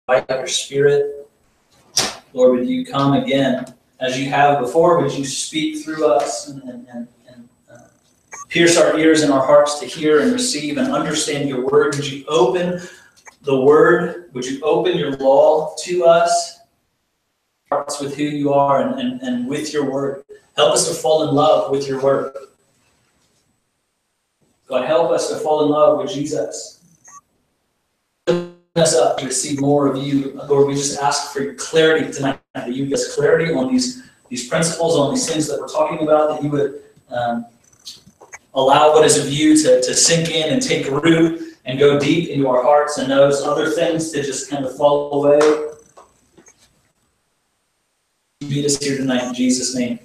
invite your Spirit. Lord, would you come again as you have before? Would you speak through us and pierce our ears and our hearts to hear and receive and understand your word? Would you open the word? Would you open your law to us? Hearts with who you are and with your word. Help us to fall in love with your word. God, help us to fall in love with Jesus. Open us up to receive more of you. Lord, we just ask for your clarity tonight, that you give us clarity on these principles, on these things that we're talking about, that you would allow what is of you to sink in and take root and go deep into our hearts, and those other things to just kind of fall away. Meet us here tonight in Jesus' name.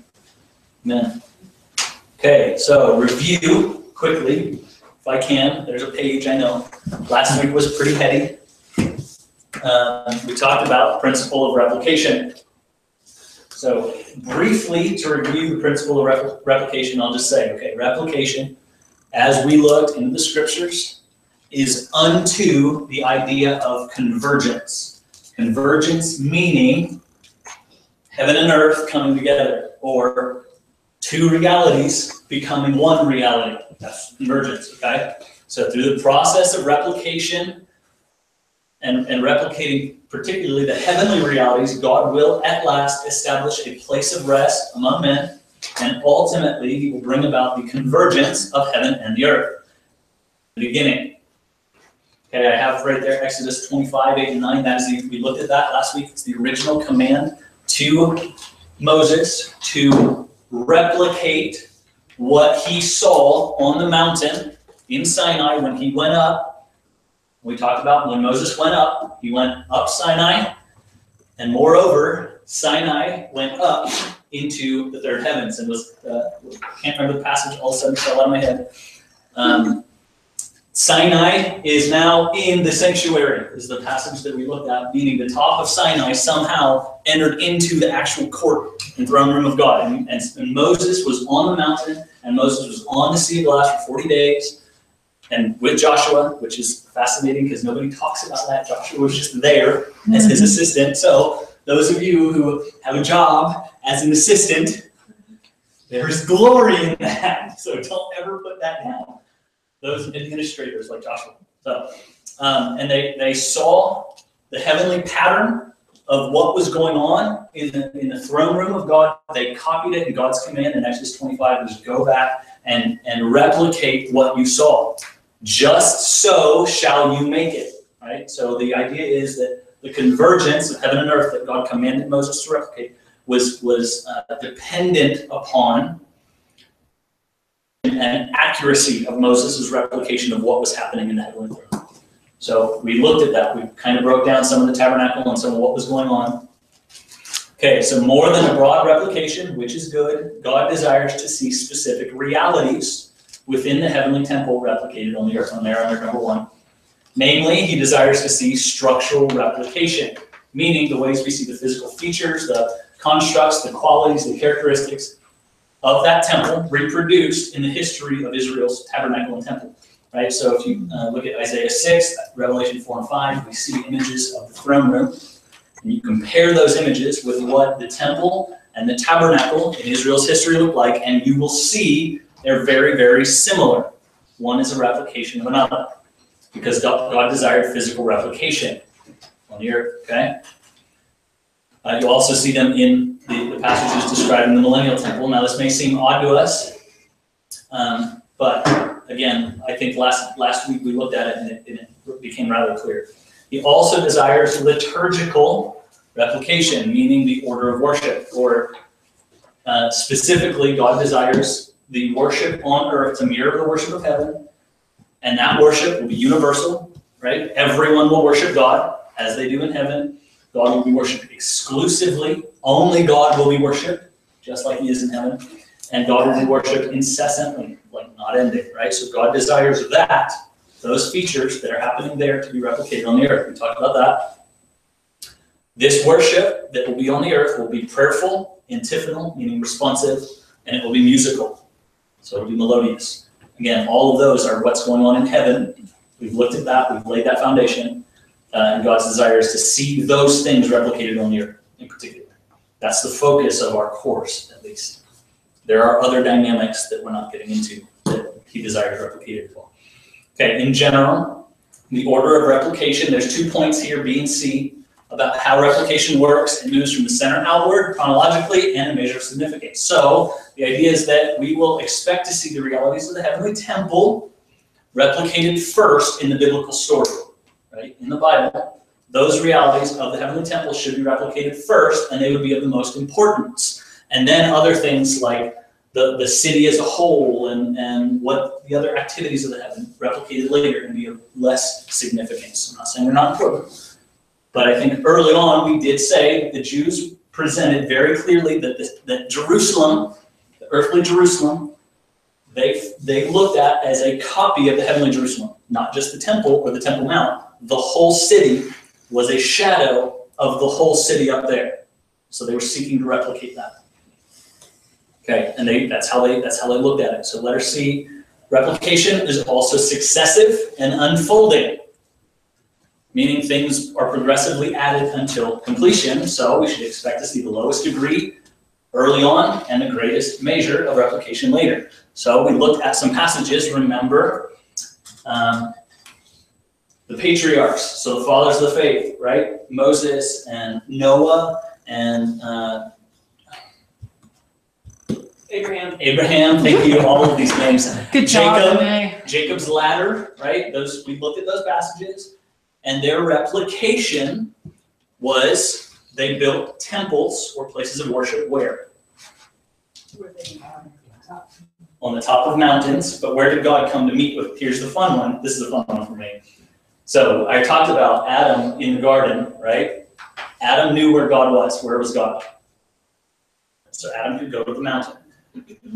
Amen. Okay, so review quickly, if I can. There's a page, I know. Last week was pretty heady. We talked about the principle of replication. So briefly, to review the principle of replication, I'll just say, okay, replication, as we looked into the scriptures, is unto the idea of convergence. Convergence meaning heaven and earth coming together, or two realities becoming one reality. That's convergence, okay? So through the process of replication and replicating particularly the heavenly realities, God will at last establish a place of rest among men, and ultimately he will bring about the convergence of heaven and the earth. The beginning. Okay, I have right there Exodus 25, 8 and 9. That is we looked at that last week. It's the original command to Moses to replicate what he saw on the mountain in Sinai when he went up. We talked about when Moses went up, he went up Sinai, and moreover, Sinai went up into the third heavens, and was, I can't remember the passage, all of a sudden fell out of my head. Sinai is now in the sanctuary, is the passage that we looked at, meaning the top of Sinai somehow entered into the actual court and throne room of God. And Moses was on the mountain, and Moses was on the sea of glass for 40 days, and with Joshua, which is fascinating because nobody talks about that. Joshua was just there as his assistant. So those of you who have a job as an assistant, there is glory in that. So don't ever put that down. Those administrators like Joshua. So, and they saw the heavenly pattern of what was going on in the throne room of God. They copied it in God's command in Exodus 25 was go back and replicate what you saw. Just so shall you make it. Right? So the idea is that the convergence of heaven and earth that God commanded Moses to replicate was dependent upon and accuracy of Moses' replication of what was happening in the heavenly throne. So we looked at that. We kind of broke down some of the tabernacle and some of what was going on. Okay, so more than a broad replication, which is good, God desires to see specific realities within the heavenly temple replicated on the earth. On there, under number 1. Namely, he desires to see structural replication, meaning the ways we see the physical features, the constructs, the qualities, the characteristics of that temple reproduced in the history of Israel's tabernacle and temple, right? So if you look at Isaiah 6, Revelation 4 and 5, we see images of the throne room, and you compare those images with what the temple and the tabernacle in Israel's history look like, and you will see they're very, very similar. One is a replication of another, because God desired physical replication on the earth, okay? You also see them in the passages describing the millennial temple. Now, this may seem odd to us, but again, I think last week we looked at it and it became rather clear. He also desires liturgical replication, meaning the order of worship, or specifically, God desires the worship on earth to mirror the worship of heaven, and that worship will be universal, right? Everyone will worship God as they do in heaven. God will be worshipped exclusively. Only God will be worshipped, just like he is in heaven. And God will be worshipped incessantly, like not ending, right? So God desires that, those features that are happening there to be replicated on the earth. We talked about that. This worship that will be on the earth will be prayerful, antiphonal, meaning responsive, and it will be musical. So it will be melodious. Again, all of those are what's going on in heaven. We've looked at that. We've laid that foundation. And God's desire is to see those things replicated on the earth in particular. That's the focus of our course, at least. There are other dynamics that we're not getting into that he desires replicated as well. Okay, in general, the order of replication, there's 2 points here, B and C, about how replication works. It moves from the center outward chronologically and a measure of significance. So the idea is that we will expect to see the realities of the heavenly temple replicated first in the biblical story, right? In the Bible, those realities of the heavenly temple should be replicated first, and they would be of the most importance. And then other things like the city as a whole and what the other activities of the heaven replicated later and be of less significance. I'm not saying they're not important. But I think early on we did say the Jews presented very clearly that Jerusalem, the earthly Jerusalem, they looked at as a copy of the heavenly Jerusalem, not just the temple or the Temple Mount. The whole city was a shadow of the whole city up there. So they were seeking to replicate that. Okay, and that's how they looked at it. So letter C, replication is also successive and unfolding, meaning things are progressively added until completion. So we should expect to see the lowest degree early on and the greatest measure of replication later. So we looked at some passages. Remember the patriarchs, so the fathers of the faith, right? Moses and Noah and Abraham, thank you, all of these names. Good job, Renee. Jacob's ladder, right? We looked at those passages, and their replication was they built temples or places of worship where? On the top of mountains, but where did God come to meet with? Here's the fun one. This is a fun one for me. So I talked about Adam in the garden, right? Adam knew where God was. Where was God? So Adam could go to the mountain.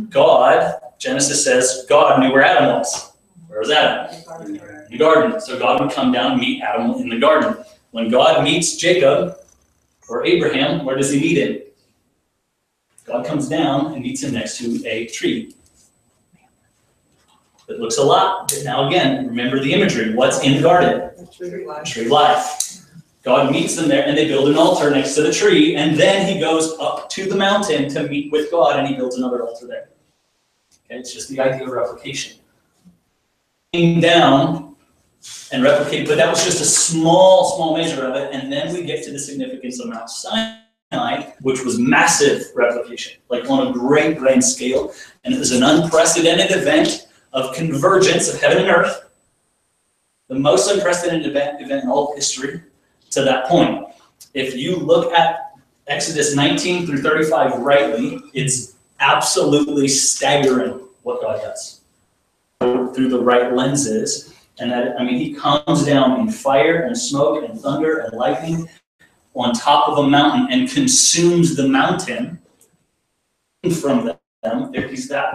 God, Genesis says, God knew where Adam was. Where was Adam? In the garden. So God would come down and meet Adam in the garden. When God meets Jacob or Abraham, where does he meet him? God comes down and meets him next to a tree. It looks a lot. Now again, remember the imagery. What's in the garden? Tree life. God meets them there, and they build an altar next to the tree, and then he goes up to the mountain to meet with God, and he builds another altar there. Okay, it's just the idea of replication. Came down and replicated, but that was just a small measure of it, and then we get to the significance of Mount Sinai, which was massive replication, like on a great grand scale, and it was an unprecedented event of convergence of heaven and earth, the most unprecedented event in all of history to that point. If you look at Exodus 19 through 35 rightly, it's absolutely staggering what God does through the right lenses. And that, I mean, he comes down in fire and smoke and thunder and lightning on top of a mountain and consumes the mountain from them. He's that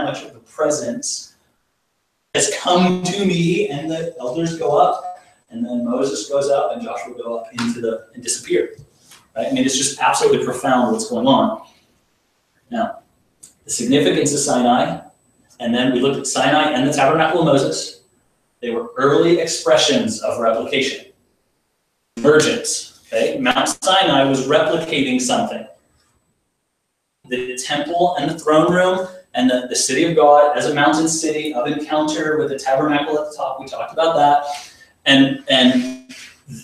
much of the presence has come to me, and the elders go up, and then Moses goes up, and Joshua go up and disappear. Right? I mean, it's just absolutely profound what's going on. Now, the significance of Sinai, and then we looked at Sinai and the tabernacle of Moses. They were early expressions of replication. Convergence. Okay? Mount Sinai was replicating something. The temple and the throne room and the city of God as a mountain city of encounter with the tabernacle at the top. We talked about that. And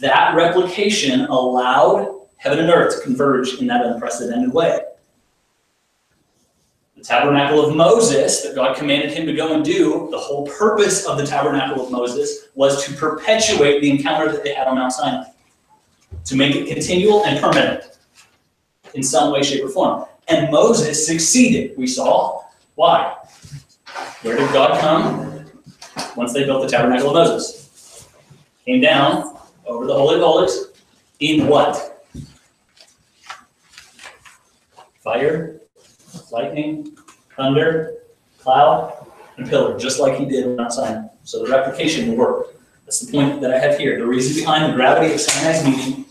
that replication allowed heaven and earth to converge in that unprecedented way. The tabernacle of Moses that God commanded him to go and do, the whole purpose of the tabernacle of Moses was to perpetuate the encounter that they had on Mount Sinai, to make it continual and permanent in some way, shape, or form. And Moses succeeded, we saw. Why? Where did God come once they built the tabernacle of Moses? Came down over the Holy of Holies in what? Fire, lightning, thunder, cloud, and pillar, just like he did on Mount Sinai. So the replication will work. That's the point that I have here. The reason behind the gravity of Sinai's meeting,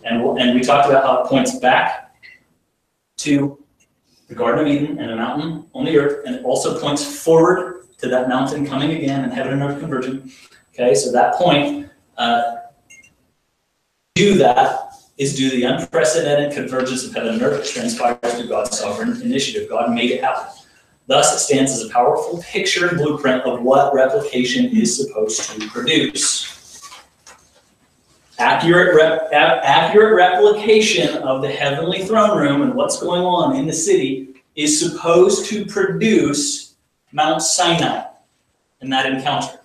and we talked about how it points back to the Garden of Eden and a mountain on the earth, and it also points forward to that mountain coming again and heaven and earth converging. Okay, so that point do that is due to the unprecedented convergence of heaven and earth, which transpires through God's sovereign initiative. God made it happen. Thus, it stands as a powerful picture and blueprint of what replication is supposed to produce. Accurate replication of the heavenly throne room and what's going on in the city is supposed to produce Mount Sinai in that encounter.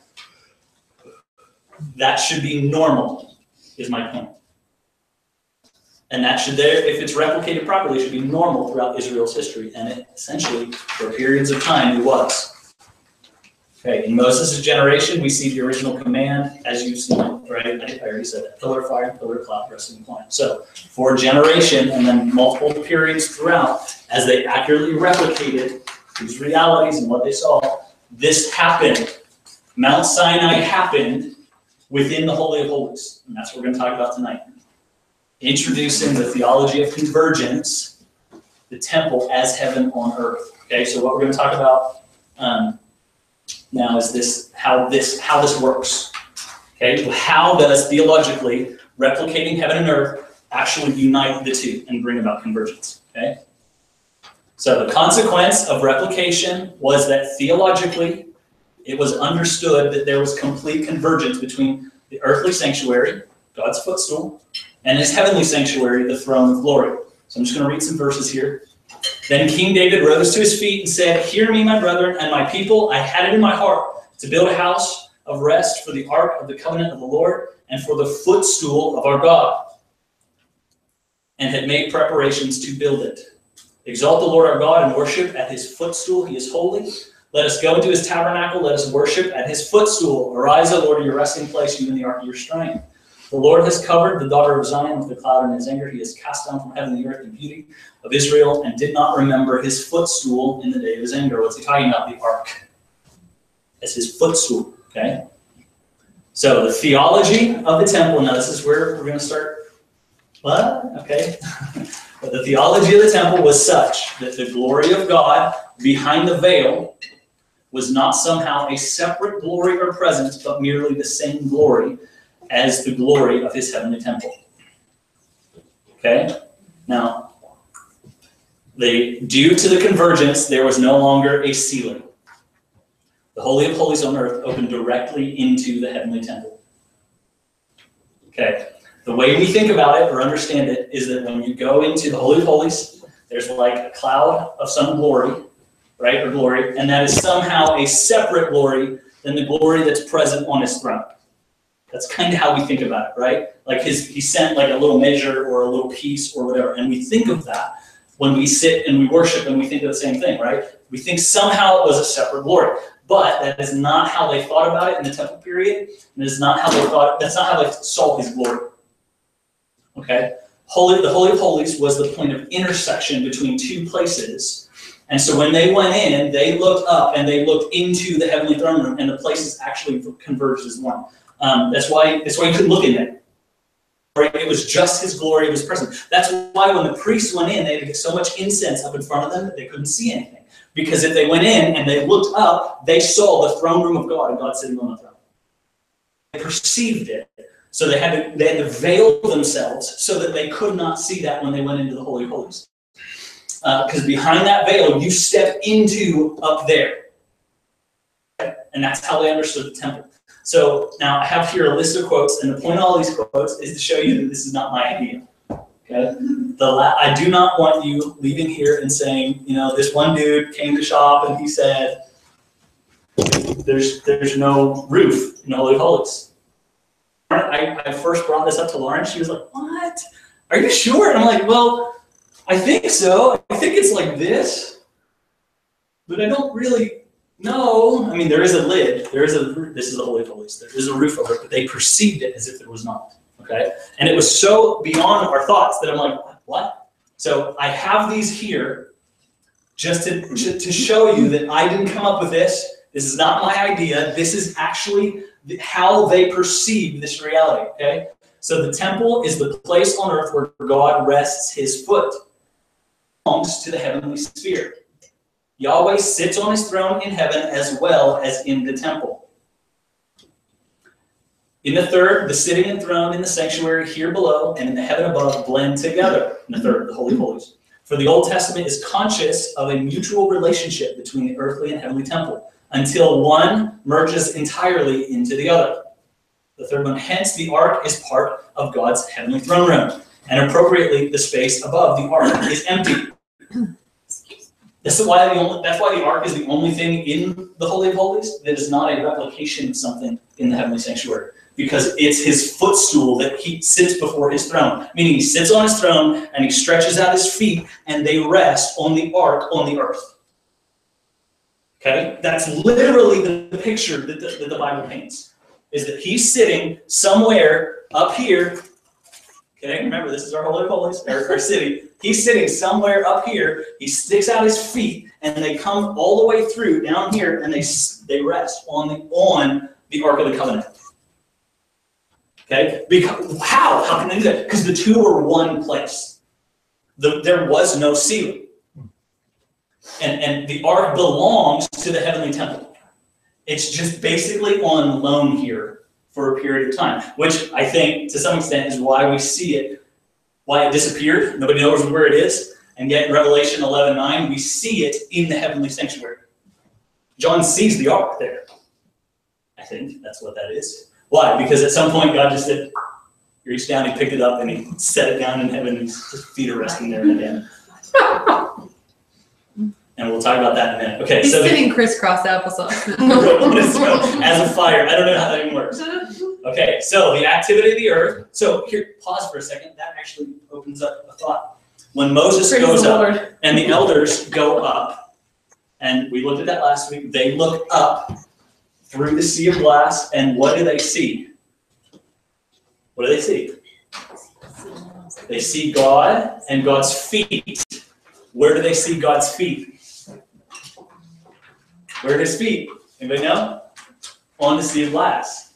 That should be normal, is my point. And that should, if it's replicated properly, it should be normal throughout Israel's history. And it essentially, for periods of time, it was. Okay, in Moses' generation, we see the original command, as you've seen, right? I already said that. Pillar of fire, pillar of cloud, resting upon it. So, for a generation, and then multiple periods throughout, as they accurately replicated these realities and what they saw, this happened. Mount Sinai happened within the Holy of Holies. And that's what we're going to talk about tonight. Introducing the theology of convergence, the temple as heaven on earth. Okay, so what we're going to talk about now is how this works. Okay, how does theologically replicating heaven and earth actually unite the two and bring about convergence? Okay, so the consequence of replication was that theologically it was understood that there was complete convergence between the earthly sanctuary, God's footstool, and his heavenly sanctuary, the throne of glory. So I'm just going to read some verses here. Then King David rose to his feet and said, "Hear me, my brethren and my people. I had it in my heart to build a house of rest for the ark of the covenant of the Lord and for the footstool of our God, and had made preparations to build it. Exalt the Lord our God and worship at his footstool. He is holy. Let us go into his tabernacle. Let us worship at his footstool. Arise, O Lord, to your resting place, you in the ark of your strength. The Lord has covered the daughter of Zion with the cloud in his anger. He has cast down from heaven the earth and beauty of Israel and did not remember his footstool in the day of his anger." What's he talking about? The ark. As his footstool, okay? So the theology of the temple, now this is where we're going to start. What? Okay. But the theology of the temple was such that the glory of God behind the veil was not somehow a separate glory or presence, but merely the same glory as the glory of his heavenly temple. Okay? Now, due to the convergence, there was no longer a ceiling. The Holy of Holies on earth opened directly into the heavenly temple. Okay? The way we think about it or understand it is that when you go into the Holy of Holies, there's like a cloud of some glory, right? Or glory, and that is somehow a separate glory than the glory that's present on his throne. That's kind of how we think about it, right? Like he sent like a little measure or a little piece or whatever. And we think of that when we sit and we worship and we think of the same thing, right? We think somehow it was a separate glory. But that is not how they thought about it in the temple period. And it's not how they thought, that's not how they saw his glory. Okay? The Holy of Holies was the point of intersection between two places. And so when they went in, they looked up and they looked into the heavenly throne room, and the places actually converged as one. That's why you couldn't look in there. Right? It was just his glory, his presence. That's why when the priests went in, they had to get so much incense up in front of them that they couldn't see anything. Because if they went in and they looked up, they saw the throne room of God and God sitting on the throne. They perceived it, so they had to veil themselves so that they could not see that when they went into the Holy of Holies. Because behind that veil, you step into up there. Okay? And that's how they understood the temple. So now I have here a list of quotes, and the point of all these quotes is to show you that this is not my idea. Okay? I do not want you leaving here and saying, this one dude came to shop and he said, there's no roof in the Holy of Holies. I first brought this up to Lauren. She was like, "What? Are you sure?" And I'm like, "Well, I think so. I think it's like this, but I don't really know." I mean, there is a lid. This is the Holy of Holies. There is a roof over it, but they perceived it as if there was not. Okay? And it was so beyond our thoughts that I'm like, what? So I have these here just to show you that I didn't come up with this. This is not my idea. This is actually how they perceive this reality. Okay? So the temple is the place on earth where God rests his foot. It belongs to the heavenly sphere. Yahweh sits on his throne in heaven as well as in the temple. In the third, the sitting enthroned in the sanctuary here below and in the heaven above blend together. In the third, the Holy of Holies. For the Old Testament is conscious of a mutual relationship between the earthly and heavenly temple until one merges entirely into the other. The third one, hence the ark is part of God's heavenly throne room, and appropriately the space above the ark is empty. That's why the ark is the only thing in the Holy of Holies that is not a replication of something in the heavenly sanctuary. Because it's his footstool that he sits before his throne. Meaning he sits on his throne and he stretches out his feet and they rest on the ark on the earth. Okay? That's literally the picture that the Bible paints. Is that he's sitting somewhere up here. Okay, remember this is our Holy of Holies, our city. He's sitting somewhere up here. He sticks out his feet and they come all the way through down here and they rest on the Ark of the Covenant. Okay? Because, how can they do that? Because the two are one place. There was no ceiling. And the ark belongs to the heavenly temple. It's just basically on loan here for a period of time, which I think to some extent is why we see it, why it disappeared. Nobody knows where it is. And yet in Revelation 11:9, we see it in the heavenly sanctuary. John sees the ark there. I think that's what that is. Why? Because at some point God just said, he reached down, he picked it up, and he set it down in heaven, and his feet are resting there again. And we'll talk about that in a minute. Okay, he's so sitting crisscross applesauce. as a fire. I don't know how that even works. Okay, so the activity of the earth. So here, pause for a second. That actually opens up a thought. When Moses goes up and the elders go up, and we looked at that last week, they look up through the sea of glass, and what do they see? What do they see? They see God and God's feet. Where do they see God's feet? Where are his feet? Anybody know? On the sea of glass.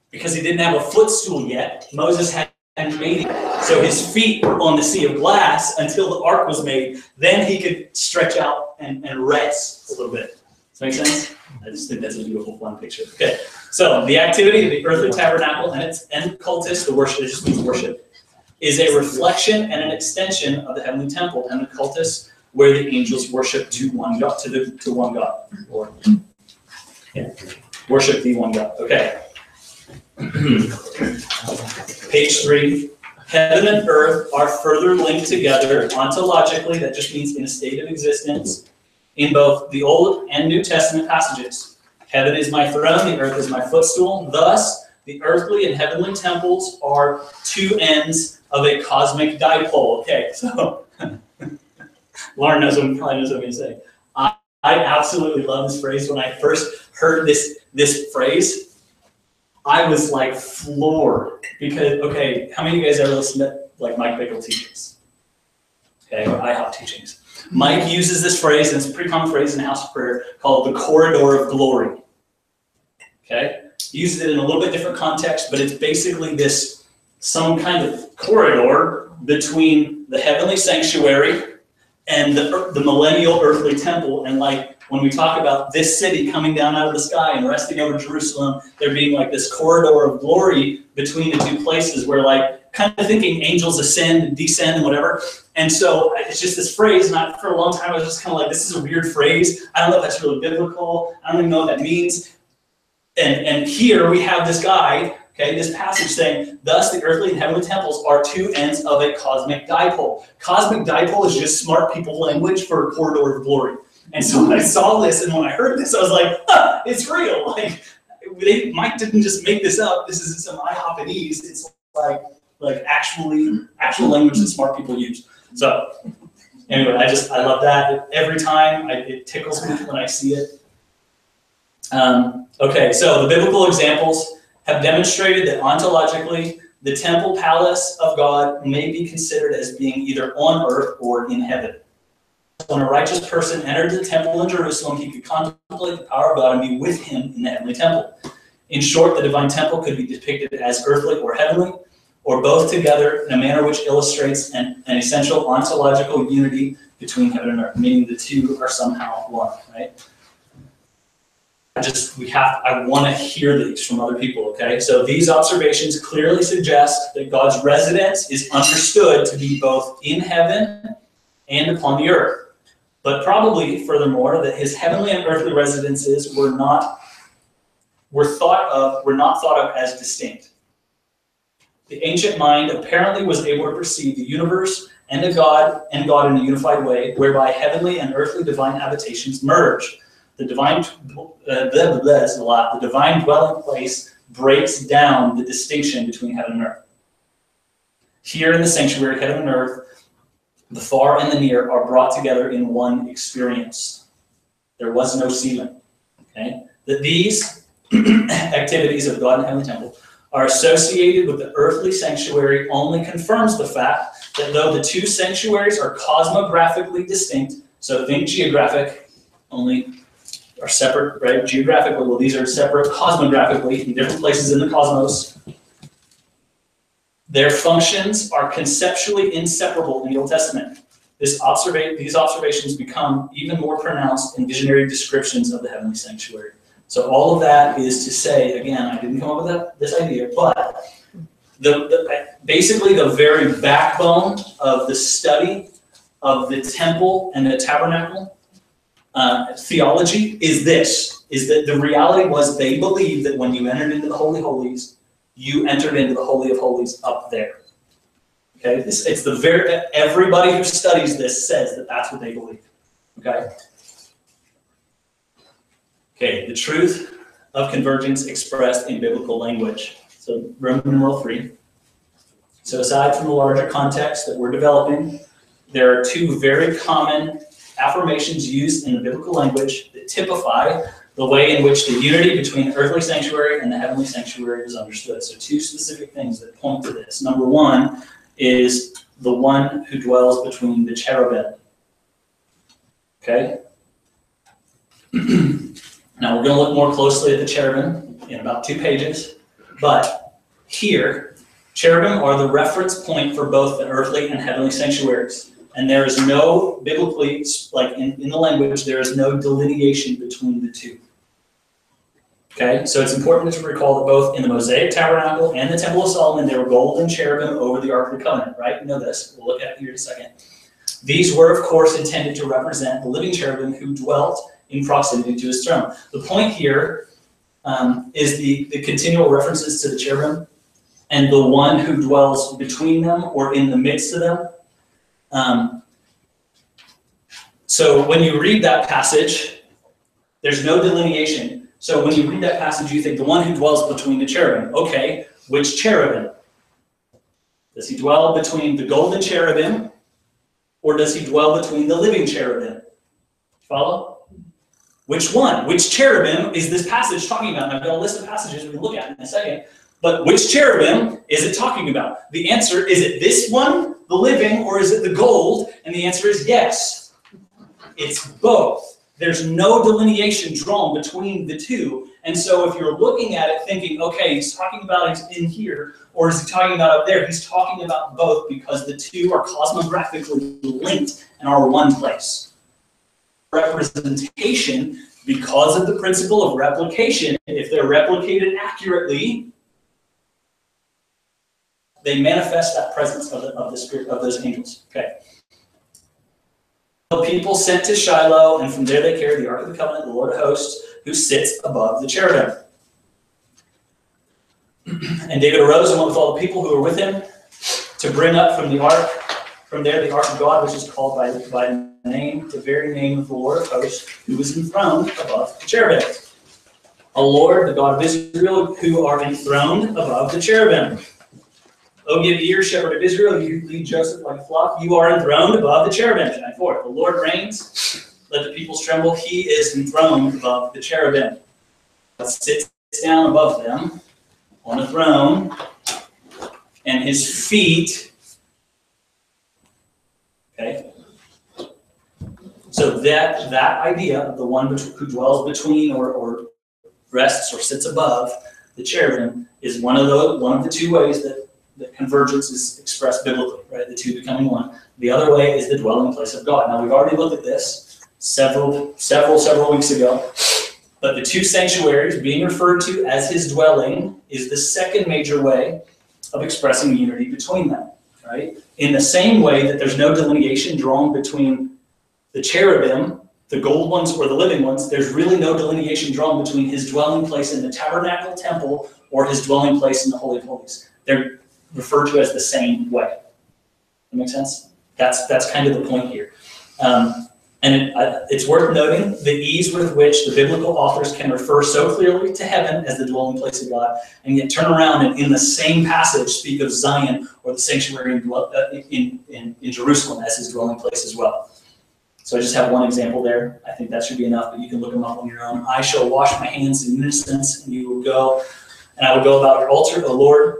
Because he didn't have a footstool yet, Moses hadn't made it. So his feet were on the sea of glass until the ark was made. Then he could stretch out and rest a little bit. Does that make sense? I just think that's a beautiful, fun picture. Okay, so the activity of the earthly tabernacle and its cultus, the worship, it just means worship, is a reflection and an extension of the heavenly temple and the cultus where the angels worship to one God, to one God. Or, yeah, worship the one God. Okay. Page 3. Heaven and earth are further linked together ontologically, that just means in a state of existence, in both the Old and New Testament passages. Heaven is my throne, the earth is my footstool. Thus, the earthly and heavenly temples are two ends of a cosmic dipole. Okay, so Lauren probably knows what I'm going to say. I absolutely love this phrase. When I first heard this phrase, I was like floored. Because, okay, how many of you guys ever listened to like Mike Bickle teachings? Okay, or IHOP teachings. Mike uses this phrase, and it's a pretty common phrase in house of prayer, called the corridor of glory. Okay? He uses it in a little bit different context, but it's basically some kind of corridor between the heavenly sanctuary and the millennial earthly temple. And like when we talk about this city coming down out of the sky and resting over Jerusalem, there being like this corridor of glory between the two places where like kind of thinking angels ascend and descend and whatever. And so it's just this phrase, and for a long time I was just kind of like, this is a weird phrase. I don't know if that's really biblical. I don't even know what that means. And here we have this guy, okay, this passage saying, thus the earthly and heavenly temples are two ends of a cosmic dipole. Cosmic dipole is just smart people language for a corridor of glory. And so when I saw this and when I heard this, I was like, it's real. Like, Mike didn't just make this up. This isn't some IHOPanese. It's like actual language that smart people use. So anyway, I love that. Every time it tickles me when I see it. Okay, so the biblical examples have demonstrated that ontologically, the temple palace of God may be considered as being either on earth or in heaven. When a righteous person entered the temple in Jerusalem, he could contemplate the power of God and be with him in the heavenly temple. In short, the divine temple could be depicted as earthly or heavenly, or both together in a manner which illustrates an essential ontological unity between heaven and earth, meaning the two are somehow one, right? I want to hear these from other people, okay? So these observations clearly suggest that God's residence is understood to be both in heaven and upon the earth. But probably, furthermore, that his heavenly and earthly residences were not thought of as distinct. The ancient mind apparently was able to perceive the universe and God in a unified way, whereby heavenly and earthly divine habitations merge. The divine dwelling place breaks down the distinction between heaven and earth. Here in the sanctuary, heaven and earth, the far and the near, are brought together in one experience. There was no ceiling. Okay? That these activities of God in the heavenly temple are associated with the earthly sanctuary only confirms the fact that though the two sanctuaries are cosmographically distinct, so think geographic, only are separate, right? Geographically, well, these are separate cosmographically in different places in the cosmos. Their functions are conceptually inseparable in the Old Testament. These observations become even more pronounced in visionary descriptions of the heavenly sanctuary. So all of that is to say, again, I didn't come up with this idea, but basically the very backbone of the study of the temple and the tabernacle theology is that the reality was they believed that when you entered into the Holy Holies, you entered into the Holy of Holies up there. Okay, everybody who studies this says that that's what they believe. Okay. Okay, the truth of convergence expressed in biblical language. So Roman numeral 3. So aside from the larger context that we're developing, there are two very common affirmations used in the biblical language that typify the way in which the unity between the earthly sanctuary and the heavenly sanctuary is understood. So two specific things that point to this. Number one is the one who dwells between the cherubim. Okay? Now we're going to look more closely at the cherubim in about 2 pages, but here, cherubim are the reference point for both the earthly and heavenly sanctuaries. And there is no, biblically, like in the language, there is no delineation between the two. Okay, so it's important to recall that both in the Mosaic Tabernacle and the Temple of Solomon, there were golden cherubim over the Ark of the Covenant, right? You know this. We'll look at it here in a second. These were, of course, intended to represent the living cherubim who dwelt in proximity to his throne. The point here is the continual references to the cherubim and the one who dwells between them or in the midst of them. So when you read that passage, there's no delineation. So when you read that passage, you think the one who dwells between the cherubim. Okay, which cherubim? Does he dwell between the golden cherubim or does he dwell between the living cherubim? Follow? Which one? Which cherubim is this passage talking about? And I've got a list of passages we can look at in a second. But which cherubim is it talking about? The answer, is it this one, the living, or is it the gold? And the answer is yes. It's both. There's no delineation drawn between the two. And so if you're looking at it thinking, okay, he's talking about it in here, or is he talking about up there? He's talking about both because the two are cosmographically linked and are one place. Representation, because of the principle of replication, if they're replicated accurately, they manifest that presence of the spirit of those angels. Okay. The people sent to Shiloh, and from there they carried the Ark of the Covenant, the Lord of hosts, who sits above the cherubim. And David arose and went with all the people who were with him to bring up from the ark, from there the Ark of God, which is called by the name, the very name of the Lord of hosts, who is enthroned above the cherubim. O Lord, the God of Israel, who are enthroned above the cherubim. O give ear, shepherd of Israel, you lead Joseph like a flock. You are enthroned above the cherubim. Shine forth. The Lord reigns. Let the peoples tremble. He is enthroned above the cherubim. God sits down above them on a throne, and his feet. Okay. So that idea of the one who dwells between or rests or sits above the cherubim is one of the two ways that convergence is expressed biblically, right? The two becoming one. The other way is the dwelling place of God. Now we've already looked at this several weeks ago, But the two sanctuaries being referred to as his dwelling is the second major way of expressing unity between them, right? In the same way that there's no delineation drawn between the cherubim, the gold ones or the living ones, there's really no delineation drawn between his dwelling place in the tabernacle temple or his dwelling place in the Holy of Holies. They're referred to as the same way. That make sense? That's kind of the point here. It's worth noting the ease with which the biblical authors can refer so clearly to heaven as the dwelling place of God, and yet turn around and in the same passage speak of Zion or the sanctuary in Jerusalem as his dwelling place as well. So I just have one example there. I think that should be enough, but you can look them up on your own. I shall wash my hands in innocence, and you will go, and I will go about your altar, O Lord,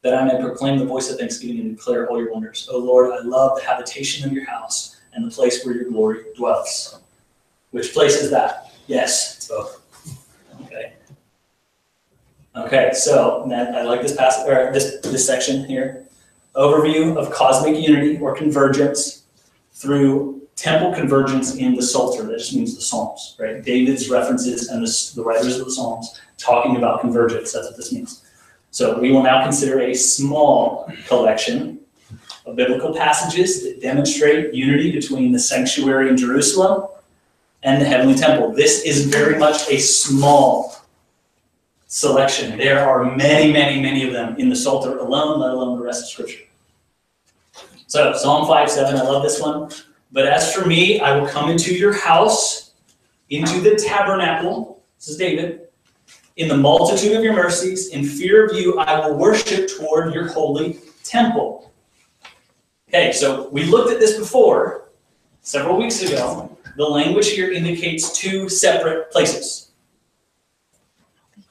that I may proclaim the voice of thanksgiving and declare all your wonders. O Lord, I love the habitation of your house and the place where your glory dwells. Which place is that? Yes, it's both. Okay. Okay, so I like this passage, or this section here. Overview of cosmic unity or convergence through temple convergence in the Psalter. That just means the Psalms, right? David's references and the writers of the Psalms talking about convergence. That's what this means. So we will now consider a small collection of biblical passages that demonstrate unity between the sanctuary in Jerusalem and the heavenly temple. This is very much a small selection. There are many, many, many of them in the Psalter alone, let alone the rest of Scripture. So Psalm 5:7, I love this one. But as for me, I will come into your house, into the tabernacle, this is David, in the multitude of your mercies, in fear of you, I will worship toward your holy temple. Okay, so we looked at this before, several weeks ago. The language here indicates two separate places.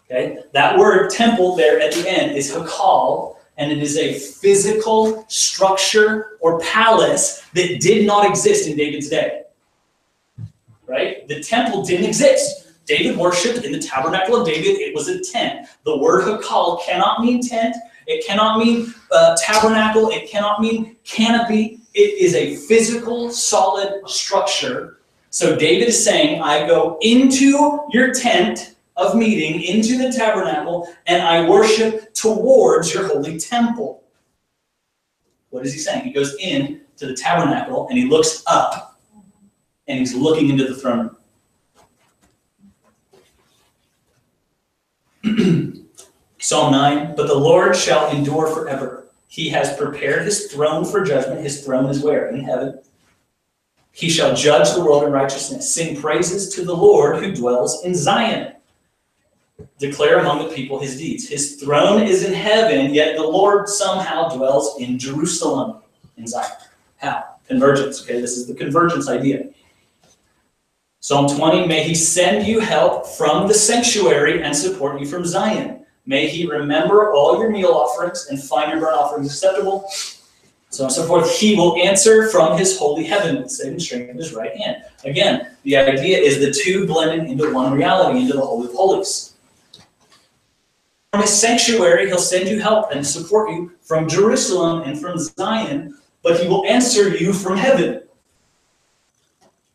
Okay, that word temple there at the end is hakal, and it is a physical structure or palace that did not exist in David's day. Right? The temple didn't exist. David worshipped in the tabernacle of David. It was a tent. The word hakal cannot mean tent. It cannot mean tabernacle. It cannot mean canopy. It is a physical, solid structure. So David is saying, I go into your tent of meeting, into the tabernacle, and I worship towards your holy temple. What is he saying? He goes in to the tabernacle and he looks up and he's looking into the throne room. Psalm 9, but the Lord shall endure forever. He has prepared his throne for judgment. His throne is where? In heaven. He shall judge the world in righteousness. Sing praises to the Lord who dwells in Zion. Declare among the people his deeds. His throne is in heaven, yet the Lord somehow dwells in Jerusalem, in Zion. How? Convergence. Okay, this is the convergence idea. Psalm 20, may he send you help from the sanctuary and support you from Zion. May he remember all your meal offerings and find your burnt offerings acceptable. So on and so forth. He will answer from his holy heaven with saving strength of his right hand. Again, the idea is the two blended into one reality, into the Holy of Holies. From his sanctuary, he'll send you help and support you from Jerusalem and from Zion, but he will answer you from heaven.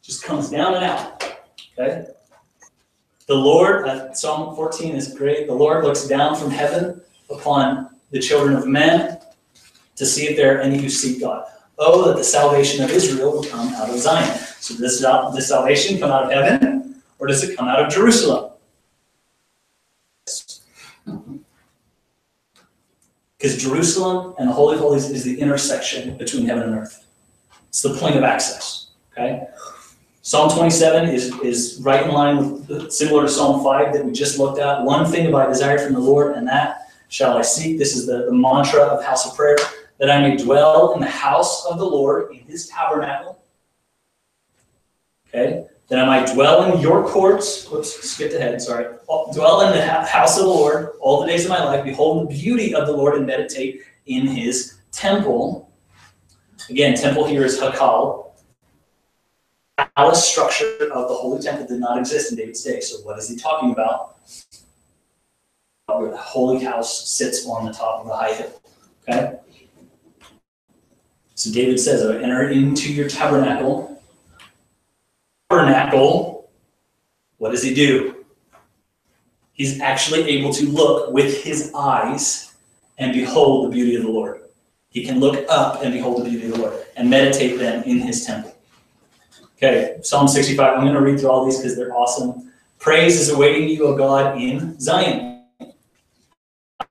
Just comes down and out. Okay? The Lord, Psalm 14 is great. The Lord looks down from heaven upon the children of men to see if there are any who seek God. Oh, that the salvation of Israel will come out of Zion. So does this salvation come out of heaven, or does it come out of Jerusalem? Because Jerusalem and the Holy of Holies is the intersection between heaven and earth. It's the point of access. Okay? Psalm 27 is right in line with, similar to Psalm 5 that we just looked at. One thing have I desired from the Lord, and that shall I seek. This is the mantra of house of prayer, that I may dwell in the house of the Lord, in his tabernacle. Okay? That I might dwell in your courts. Whoops, skipped ahead, sorry. Dwell in the house of the Lord all the days of my life. Behold the beauty of the Lord and meditate in his temple. Again, temple here is hakal. Palace structure of the holy temple did not exist in David's day. So what is he talking about? Where the holy house sits on the top of the high hill. Okay? So David says, I enter into your tabernacle. Tabernacle, what does he do? He's actually able to look with his eyes and behold the beauty of the Lord. He can look up and behold the beauty of the Lord and meditate then in his temple. Okay, Psalm 65. I'm going to read through all these because they're awesome. Praise is awaiting you, O God, in Zion.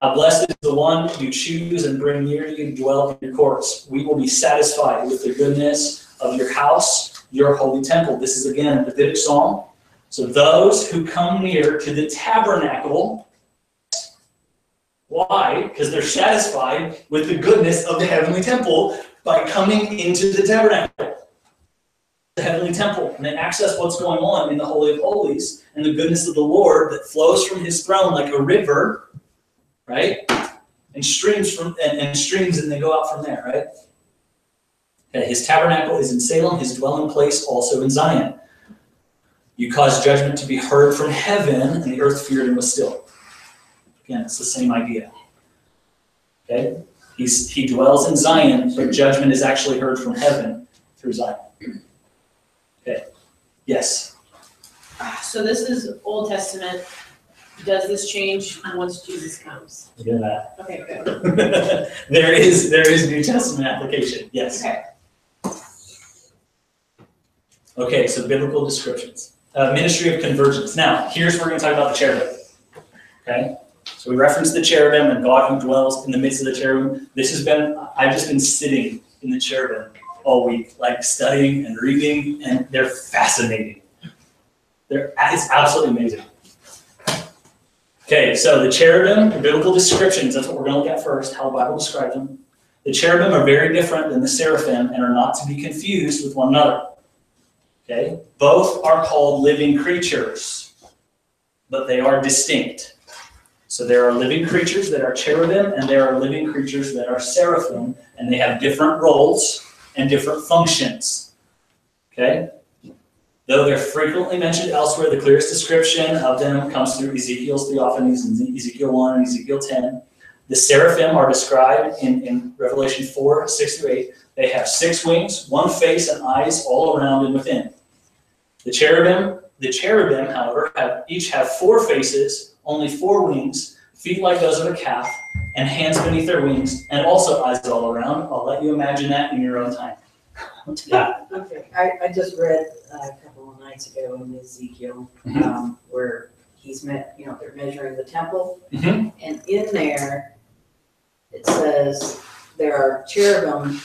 How blessed is the one you choose and bring near you to dwell in your courts. We will be satisfied with the goodness of your house, your holy temple. This is again a Davidic psalm. So those who come near to the tabernacle, why? Because they're satisfied with the goodness of the heavenly temple by coming into the tabernacle, the heavenly temple, and they access what's going on in the Holy of Holies and the goodness of the Lord that flows from his throne like a river, right? And streams and they go out from there, right? Okay, his tabernacle is in Salem, his dwelling place also in Zion. You caused judgment to be heard from heaven, and the earth feared and was still. Again, it's the same idea. Okay? He dwells in Zion, but judgment is actually heard from heaven through Zion. Okay. Yes? So this is Old Testament. Does this change once Jesus comes? Look at that. Okay, good. There is New Testament application. Yes. Okay. Okay, so biblical descriptions. Ministry of Convergence. Now, here's where we're going to talk about the cherubim. Okay? So we referenced the cherubim and God who dwells in the midst of the cherubim. I've just been sitting in the cherubim all week, like studying and reading, and they're fascinating. It's absolutely amazing. Okay, so the cherubim, the biblical descriptions, that's what we're going to look at first, how the Bible describes them. The cherubim are very different than the seraphim and are not to be confused with one another. Okay, both are called living creatures, but they are distinct. So there are living creatures that are cherubim, and there are living creatures that are seraphim, and they have different roles and different functions. Okay? Though they're frequently mentioned elsewhere, the clearest description of them comes through Ezekiel's theophanies in Ezekiel 1 and Ezekiel 10. The seraphim are described in Revelation 4, 6-8. They have 6 wings, 1 face, and eyes all around and within. The cherubim, however, each have 4 faces, only 4 wings, feet like those of a calf, and hands beneath their wings, and also eyes all around. I'll let you imagine that in your own time. Yeah. Okay, I just read a couple of nights ago in Ezekiel where they're measuring the temple, and in there it says there are cherubim,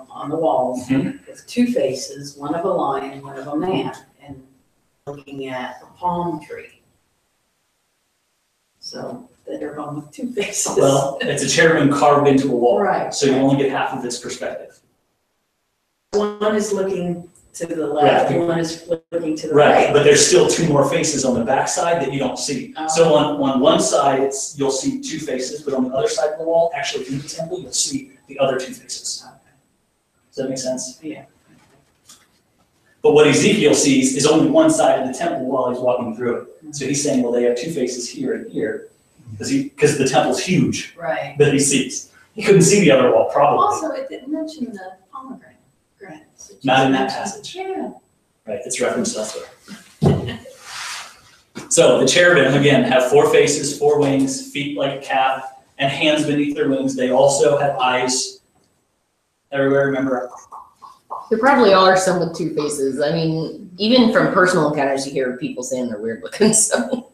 on the walls with 2 faces, one of a lion, one of a man, and looking at a palm tree. So they're home with 2 faces. Well, it's a cherubim carved into a wall, right? So you only get half of its perspective. One is looking to the left, right. One is looking to the right. But there's still 2 more faces on the back side that you don't see. So on one side, you'll see 2 faces, but on the other side of the wall, actually in the temple, you'll see the other 2 faces. Does that make sense? Yeah. But what Ezekiel sees is only one side of the temple while he's walking through it. So he's saying, well, they have 2 faces here and here, because the temple's huge. Right. That he sees. He couldn't see the other wall, probably. Also, it didn't mention the pomegranates. Not in that passage. Yeah. Right, it's referenced elsewhere. So the cherubim, again, have 4 faces, 4 wings, feet like a calf, and hands beneath their wings. They also have eyes. Everywhere, remember? There probably are some with 2 faces. I mean, even from personal encounters, you hear people saying they're weird looking. So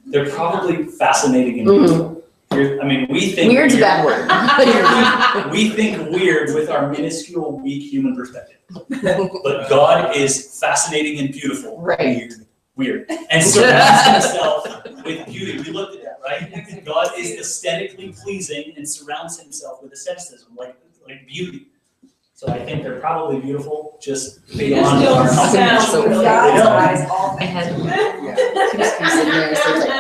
They're probably fascinating and beautiful. We think weird's a bad word. We think weird with our minuscule, weak human perspective. But God is fascinating and beautiful. Right. Weird. And surrounds himself with beauty. We looked at that, right? God is aesthetically pleasing and surrounds himself with aestheticism, like beauty. So I think they're probably beautiful, just beyond our comprehension. I had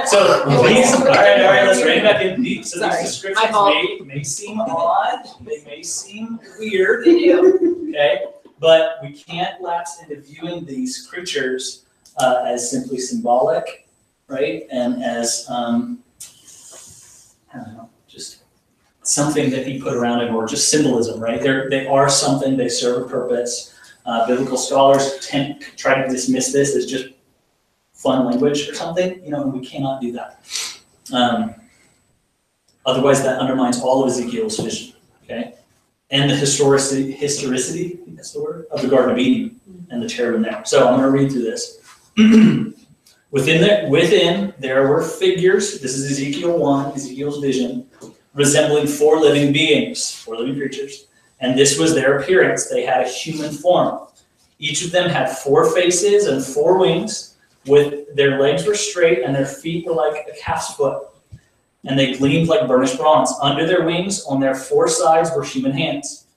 So these, all right, let's rein it back in. So Sorry. these descriptions may seem odd, they may seem weird, They do. okay? But we can't lapse into viewing these creatures as simply symbolic, right? And as, I don't know, just something that he put around it, or just symbolism, right? They are something, they serve a purpose. Biblical scholars try to dismiss this as just fun language or something, and we cannot do that. Otherwise, that undermines all of Ezekiel's vision, okay? And the historicity, that's the word, of the Garden of Eden and the cherubim there. So I'm going to read through this. Within there were figures, this is Ezekiel 1, Ezekiel's vision, resembling 4 living beings, 4 living creatures. And this was their appearance. They had a human form. Each of them had 4 faces and 4 wings, with their legs were straight and their feet were like a calf's foot. And they gleamed like burnished bronze. Under their wings, on their 4 sides, were human hands.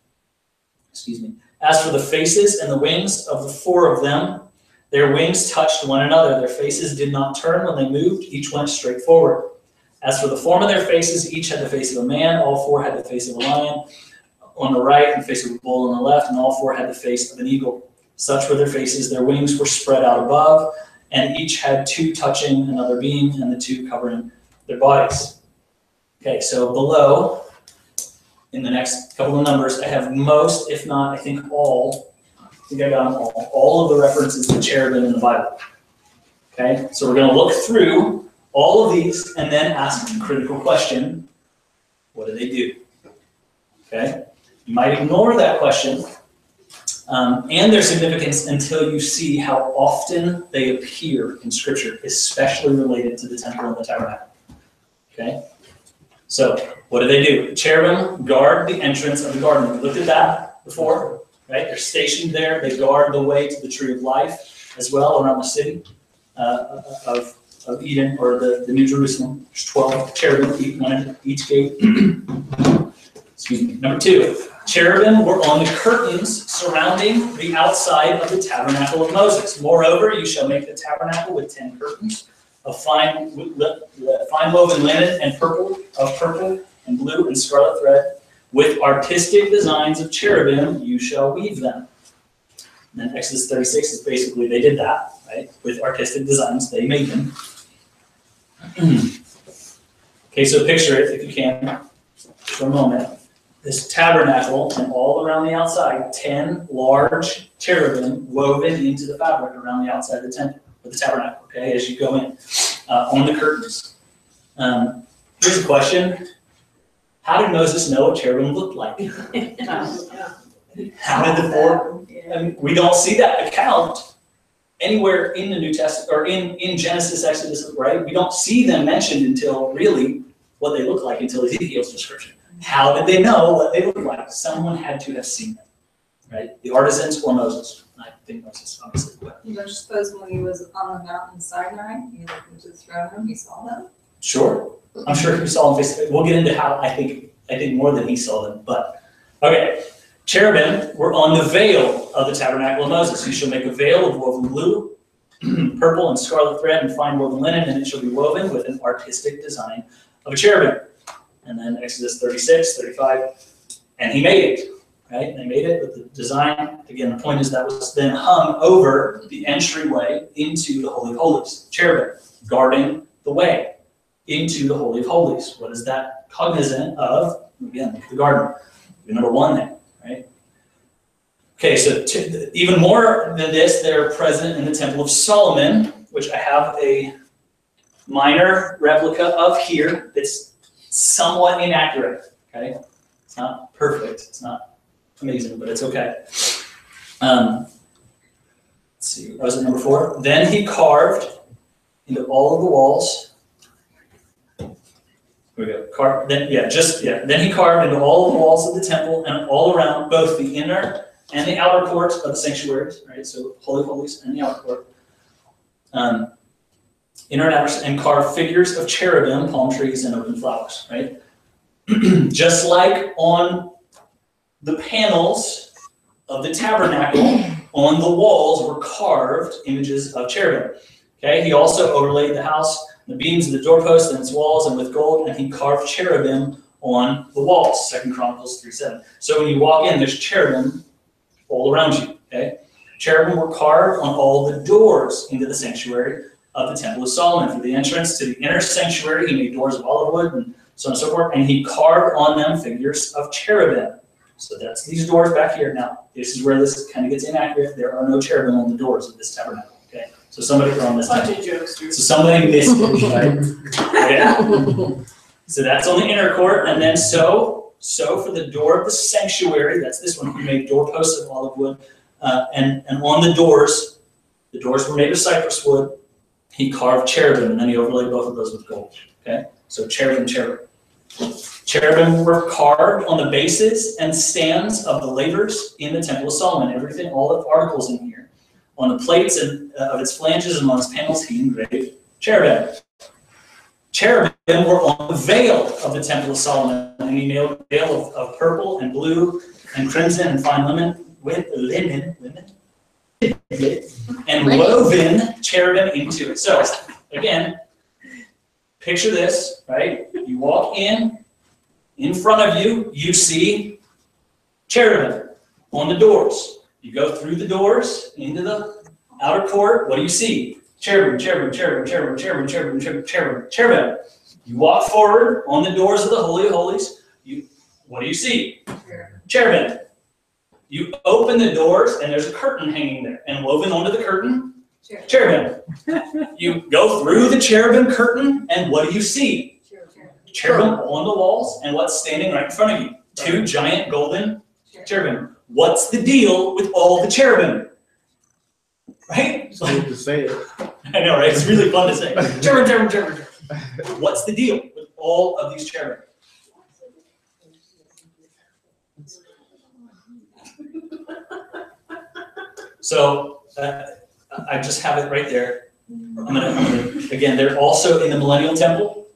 Excuse me. As for the faces and the wings of the 4 of them, their wings touched one another. Their faces did not turn when they moved. Each went straight forward. As for the form of their faces, each had the face of a man. All 4 had the face of a lion on the right and the face of a bull on the left, and all 4 had the face of an eagle. Such were their faces. Their wings were spread out above, and each had 2 touching another being, and the 2 covering their bodies. Okay, so below, in the next couple of numbers, I have most, if not, I think all, I think I got them all of the references to cherubim in the Bible. Okay, so we're going to look through all of these and then ask the critical question, what do they do? Okay, you might ignore that question and their significance until you see how often they appear in Scripture, especially related to the temple and the tabernacle. Okay? So, what do? The cherubim guard the entrance of the garden. We looked at that before, right? They're stationed there. They guard the way to the tree of life as well around the city of Eden, or the New Jerusalem. There's 12 cherubim, one at each gate. Excuse me. Number 2, cherubim were on the curtains surrounding the outside of the tabernacle of Moses. Moreover, you shall make the tabernacle with 10 curtains of fine woven linen and purple and blue and scarlet thread. With artistic designs of cherubim, you shall weave them. And then Exodus 36 is basically, they did that, right? With artistic designs, they made them. Okay, so picture it, if you can, for a moment. This tabernacle, and all around the outside, 10 large cherubim woven into the fabric around the outside of the temple, or the tabernacle, okay, as you go in, on the curtains. Here's a question. How did Moses know what cherubim looked like? How did the 4? I mean, we don't see that account anywhere in the New Testament, or in Genesis, Exodus, right? We don't see them mentioned until really what they look like, until Ezekiel's description. How did they know what they looked like? Someone had to have seen them, right? The artisans or Moses. I think Moses, obviously. But. You don't suppose when he was on the mountain Sinai, he looked into the throne room, he saw them? Sure. I'm sure he saw them face to face. We'll get into how I think more than he saw them. But, okay. Cherubim were on the veil of the tabernacle of Moses. You shall make a veil of woven blue, purple, and scarlet thread, and fine woven linen, and it shall be woven with an artistic design of a cherubim. And then Exodus 36, 35, and he made it, right? They made it with the design. Again, the point is that was then hung over the entryway into the Holy of Holies. Cherubim, guarding the way into the Holy of Holies. What is that cognizant of? Again, the garden. Number 1 there, right? Okay, so even more than this, they're present in the Temple of Solomon, which I have a minor replica of here. It's somewhat inaccurate, okay? It's not perfect, it's not amazing, but it's okay. Let's see, that was at number 4. Then he carved into all of the walls. Here we go. Then he carved into all of the walls of the temple and all around both the inner and the outer courts of the sanctuaries, right? So Holy of Holies and the outer court. Inner and outer, and carved figures of cherubim, palm trees, and open flowers, right? Just like on the panels of the tabernacle, on the walls were carved images of cherubim. Okay, he also overlaid the house, the beams of the doorposts and its walls, and with gold, and he carved cherubim on the walls. 2 Chronicles 3:7. So when you walk in, there's cherubim all around you. Okay, cherubim were carved on all the doors into the sanctuary of the Temple of Solomon. For the entrance to the inner sanctuary, he made doors of olive wood and so on and so forth, and he carved on them figures of cherubim. So that's these doors back here. Now, this is where this kind of gets inaccurate. There are no cherubim on the doors of this tabernacle. Okay, So somebody from this Bunch temple. of jokes, Drew. So somebody missed it, right? Yeah. So that's on the inner court, and then so for the door of the sanctuary, that's this one, he made doorposts of olive wood, and on the doors were made of cypress wood. He carved cherubim, and then he overlaid both of those with gold. Okay, so cherubim. Cherubim were carved on the bases and stands of the lavers in the Temple of Solomon. Everything, all the articles in here, on the plates and of its flanges and on its panels, he engraved cherubim. Cherubim were on the veil of the Temple of Solomon, and he made a veil of purple and blue and crimson and fine linen and woven cherubim into it. So, again, picture this, right? You walk in front of you, you see cherubim on the doors. You go through the doors into the outer court, what do you see? Cherubim. You walk forward on the doors of the Holy of Holies. What do you see? Cherubim. You open the doors and there's a curtain hanging there, and woven onto the curtain, cherubim. You go through the cherubim curtain, and what do you see? Cherubim on the walls, and what's standing right in front of you? Two giant golden cherubim. What's the deal with all the cherubim? Right? It's good to say it. I know, right? It's really fun to say. Cherubim. What's the deal with all of these cherubim? So I just have it right there. I'm gonna again, they're also in the Millennial Temple.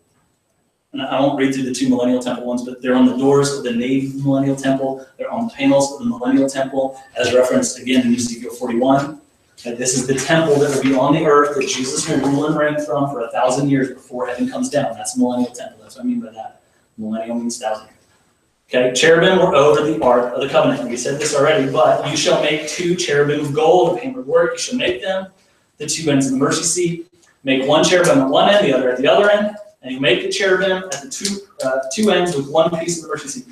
And I won't read through the two Millennial Temple ones, but they're on the doors of the nave Millennial Temple. They're on the panels of the Millennial Temple, as referenced again in Ezekiel 41. And this is the temple that will be on the earth that Jesus will rule and reign from for 1,000 years before heaven comes down. That's the Millennial Temple. That's what I mean by that. Millennial means 1,000 years. Okay, cherubim were over the Ark of the Covenant. We said this already, but you shall make 2 cherubim of gold of hammered work. You shall make them the 2 ends of the mercy seat. Make 1 cherubim at one end, the other at the other end, and you make the cherubim at the two ends with 1 piece of the mercy seat.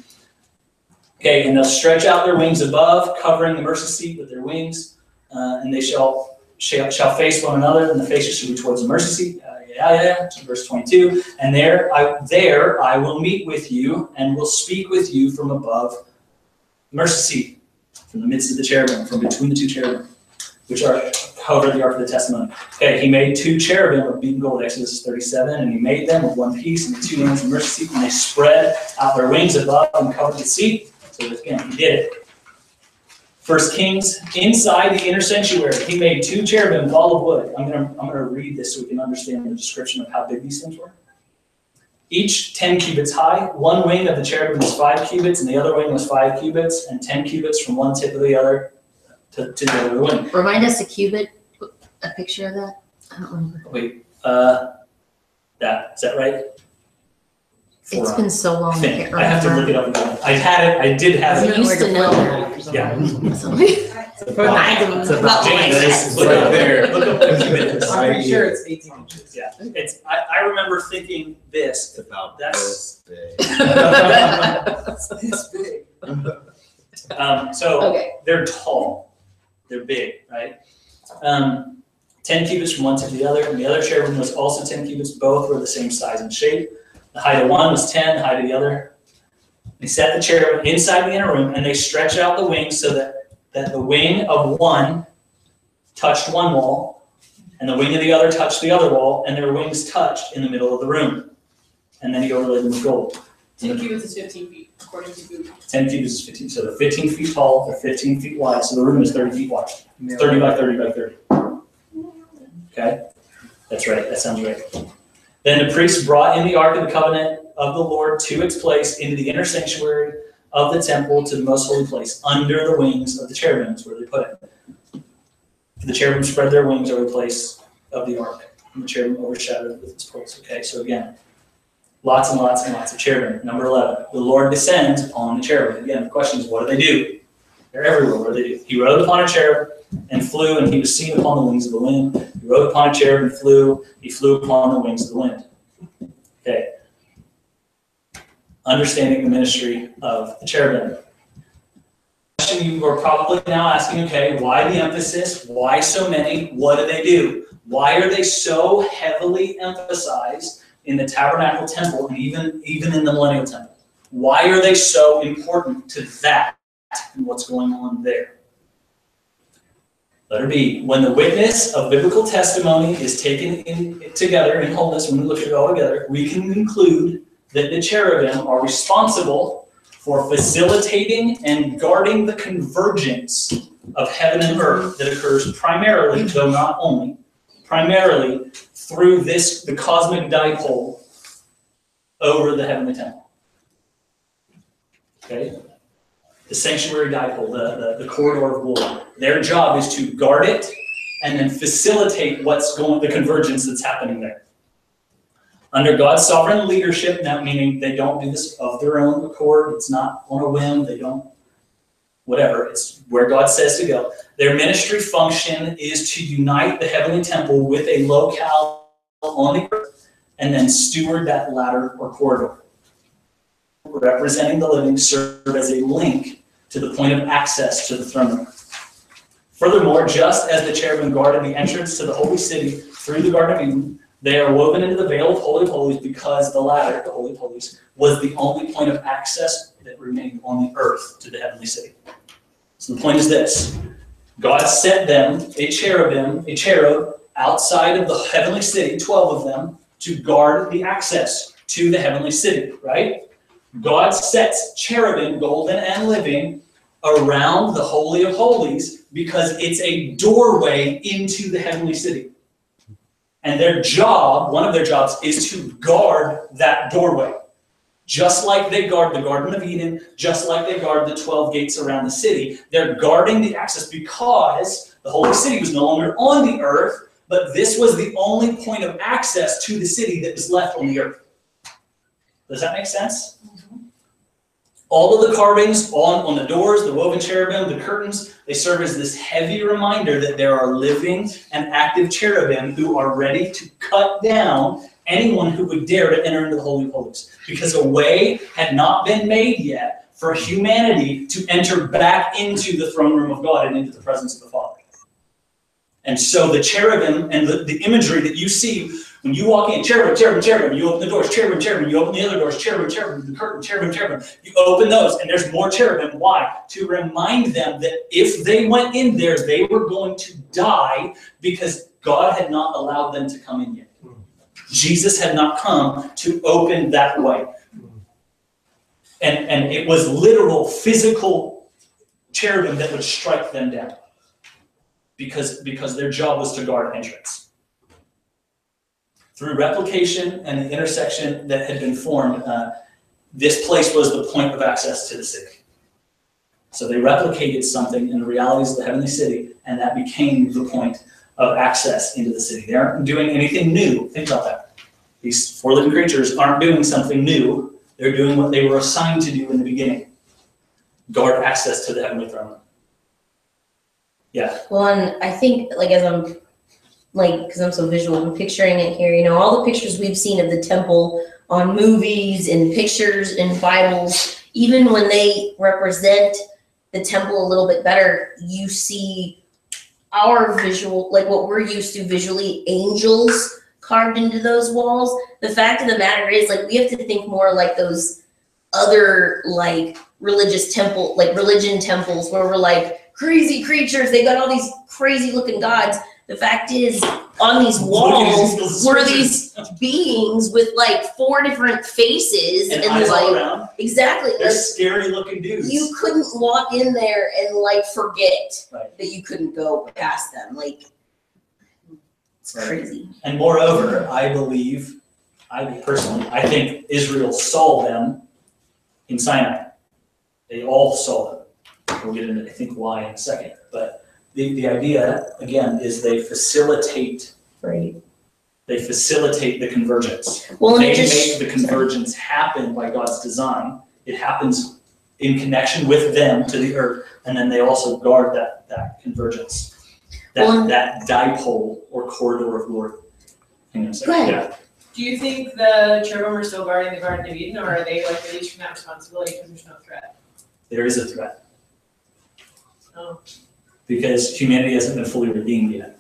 Okay, and they'll stretch out their wings above, covering the mercy seat with their wings, and they shall face one another, and the faces shall be towards the mercy seat. Verse 22. And there I will meet with you and will speak with you from above the mercy seat, from the midst of the cherubim, from between the 2 cherubim, which are cover the ark of the testimony. Okay, he made 2 cherubim of beaten gold, Exodus 37, and he made them with 1 piece and the 2 ends of the mercy seat, and they spread out their wings above and covered the seat. So again, he did it. 1 Kings, inside the inner sanctuary, he made 2 cherubim of olive wood. I'm gonna read this so we can understand the description of how big these things were. Each 10 cubits high. 1 wing of the cherubim was 5 cubits, and the other wing was 5 cubits, and 10 cubits from one tip of the other to the other wing. Remind us a cubit, a picture of that? I don't remember. Wait, is that right? It's been so long, I can't I have to look remember. it up again. I did have I it. used to know that. Yeah. It's about James, it's look right up there. Look up what cubit is. Right I'm sure it's 18 inches. Yeah, I remember thinking this. It's about That's- this big. It's big. So Okay. they're tall, they're big, right? 10 cubits from one to the other, and the other cherubim was also 10 cubits. Both were the same size and shape. The height of one was 10, the height of the other. They set the cherubim inside the inner room, and they stretched out the wings so that the wing of one touched one wall, and the wing of the other touched the other wall, and their wings touched in the middle of the room. And then he overlaid them with gold. 10 cubits is 15 feet, according to Google. 10 cubits is 15, so they're 15 feet tall, they're 15 feet wide, so the room is 30 feet wide. 30 by 30 by 30. Okay? That's right, that sounds right. Then the priests brought in the Ark of the Covenant of the Lord to its place into the inner sanctuary of the temple to the most holy place, under the wings of the cherubims, where they put it. The cherubim spread their wings over the place of the Ark, and the cherubim overshadowed it with its poles. Okay, so again, lots and lots and lots of cherubim. Number 11, the Lord descends on the cherubim. Again, the question is, what do they do? They're everywhere. What do they do? He rode upon a cherub and flew, and he was seen upon the wings of the wind. He rode upon a cherub and flew. He flew upon the wings of the wind. Okay. Understanding the ministry of the cherubim. Question you are probably now asking, okay, why the emphasis? Why so many? What do they do? Why are they so heavily emphasized in the tabernacle temple and even in the millennial temple? Why are they so important to that and what's going on there? Letter B, when the witness of biblical testimony is taken together in wholeness, when we look at it all together, we can conclude that the cherubim are responsible for facilitating and guarding the convergence of heaven and earth that occurs primarily, though not only, primarily through the cosmic dipole over the heavenly temple. Okay? The sanctuary dipole, the corridor of glory. Their job is to guard it and then facilitate the convergence that's happening there. Under God's sovereign leadership, that meaning they don't do this of their own accord, it's not on a whim, they don't, whatever, it's where God says to go. Their ministry function is to unite the heavenly temple with a locale on the earth and then steward that ladder or corridor. Representing the living serve as a link to the point of access to the throne room. Furthermore, just as the cherubim guarded the entrance to the holy city through the Garden of Eden, they are woven into the veil of Holy of Holies because the ladder, the Holy of Holies, was the only point of access that remained on the earth to the heavenly city. So the point is this: God set them, a cherub, outside of the heavenly city, 12 of them, to guard the access to the heavenly city, right? God sets cherubim, golden and living, around the Holy of Holies because it's a doorway into the heavenly city. And their job, one of their jobs, is to guard that doorway. Just like they guard the Garden of Eden, just like they guard the 12 gates around the city, they're guarding the access because the holy city was no longer on the earth, but this was the only point of access to the city that was left on the earth. Does that make sense? All of the carvings on the doors, the woven cherubim, the curtains, they serve as this heavy reminder that there are living and active cherubim who are ready to cut down anyone who would dare to enter into the Holy of Holies. Because a way had not been made yet for humanity to enter back into the throne room of God and into the presence of the Father. And so the cherubim and the imagery that you see when you walk in, cherubim, cherubim, cherubim, you open the doors, cherubim, cherubim, you open the other doors, cherubim, cherubim, the curtain, cherubim, cherubim, you open those, and there's more cherubim. Why? To remind them that if they went in there, they were going to die because God had not allowed them to come in yet. Jesus had not come to open that way. And it was literal, physical cherubim that would strike them down because their job was to guard entrance. Through replication and the intersection that had been formed, this place was the point of access to the city. So they replicated something in the realities of the heavenly city, and that became the point of access into the city. They aren't doing anything new. Think about that. These four living creatures aren't doing something new. They're doing what they were assigned to do in the beginning. Guard access to the heavenly throne. Yeah. Well, and I think, as I'm because I'm so visual, I'm picturing it here. All the pictures we've seen of the temple on movies and pictures and Bibles, even when they represent the temple a little bit better, you see our visual, what we're used to visually, angels carved into those walls. The fact of the matter is, we have to think more like those other, religious temple, religion temples where we're crazy creatures. They got all these crazy looking gods. The fact is, on these walls were these beings with 4 different faces and eyes all around. Exactly. They're scary looking dudes. You couldn't walk in there and forget right. that you couldn't go past them. It's right. Crazy. And moreover, I think Israel saw them in Sinai. They all saw them. We'll get into, I think, why in a second. But the idea, again, is they facilitate. Right. They facilitate the convergence. Well, they make the convergence happen by God's design. It happens in connection with them to the earth, and then they also guard that convergence, that dipole or corridor of glory. Hang on a second. Yeah. Do you think the cherubim are still guarding the Garden of Eden, or are they released from that responsibility because there's no threat? There is a threat. Oh. Because humanity hasn't been fully redeemed yet.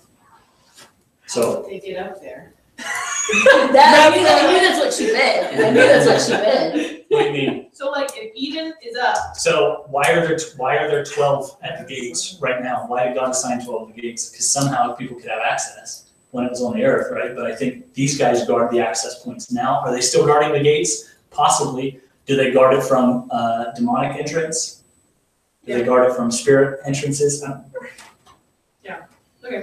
So How did they get up there? I knew that's what she meant. I knew that's what she meant. what do you mean? So like if Eden is up, So why are there 12 at the gates right now? Why did God assign 12 at the gates? Because somehow people could have access when it was on the earth, right? But I think these guys guard the access points now. Are they still guarding the gates? Possibly. Do they guard it from demonic entrance? Do they guard it from spirit entrances? okay.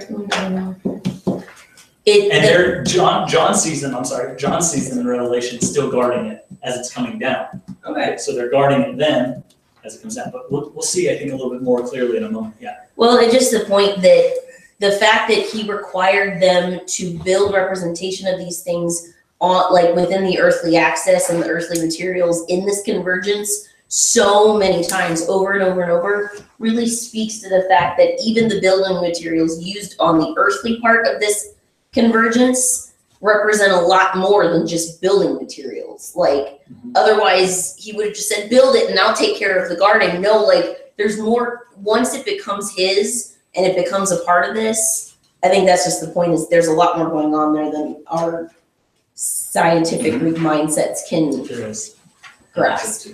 John sees them in Revelation still guarding it as it's coming down. Okay. So they're guarding it then as it comes down. But we'll see, I think, a little bit more clearly in a moment. Yeah. Well, and just the point that the fact that he required them to build representation of these things on, like within the earthly access and the earthly materials in this convergence so many times over and over and over really speaks to the fact that even the building materials used on the earthly part of this convergence represent a lot more than just building materials. Like, otherwise he would have just said, build it and I'll take care of the guarding. No, like there's more. Once it becomes his and it becomes a part of this, I think that's just the point, is there's a lot more going on there than our scientific mindsets can grasp.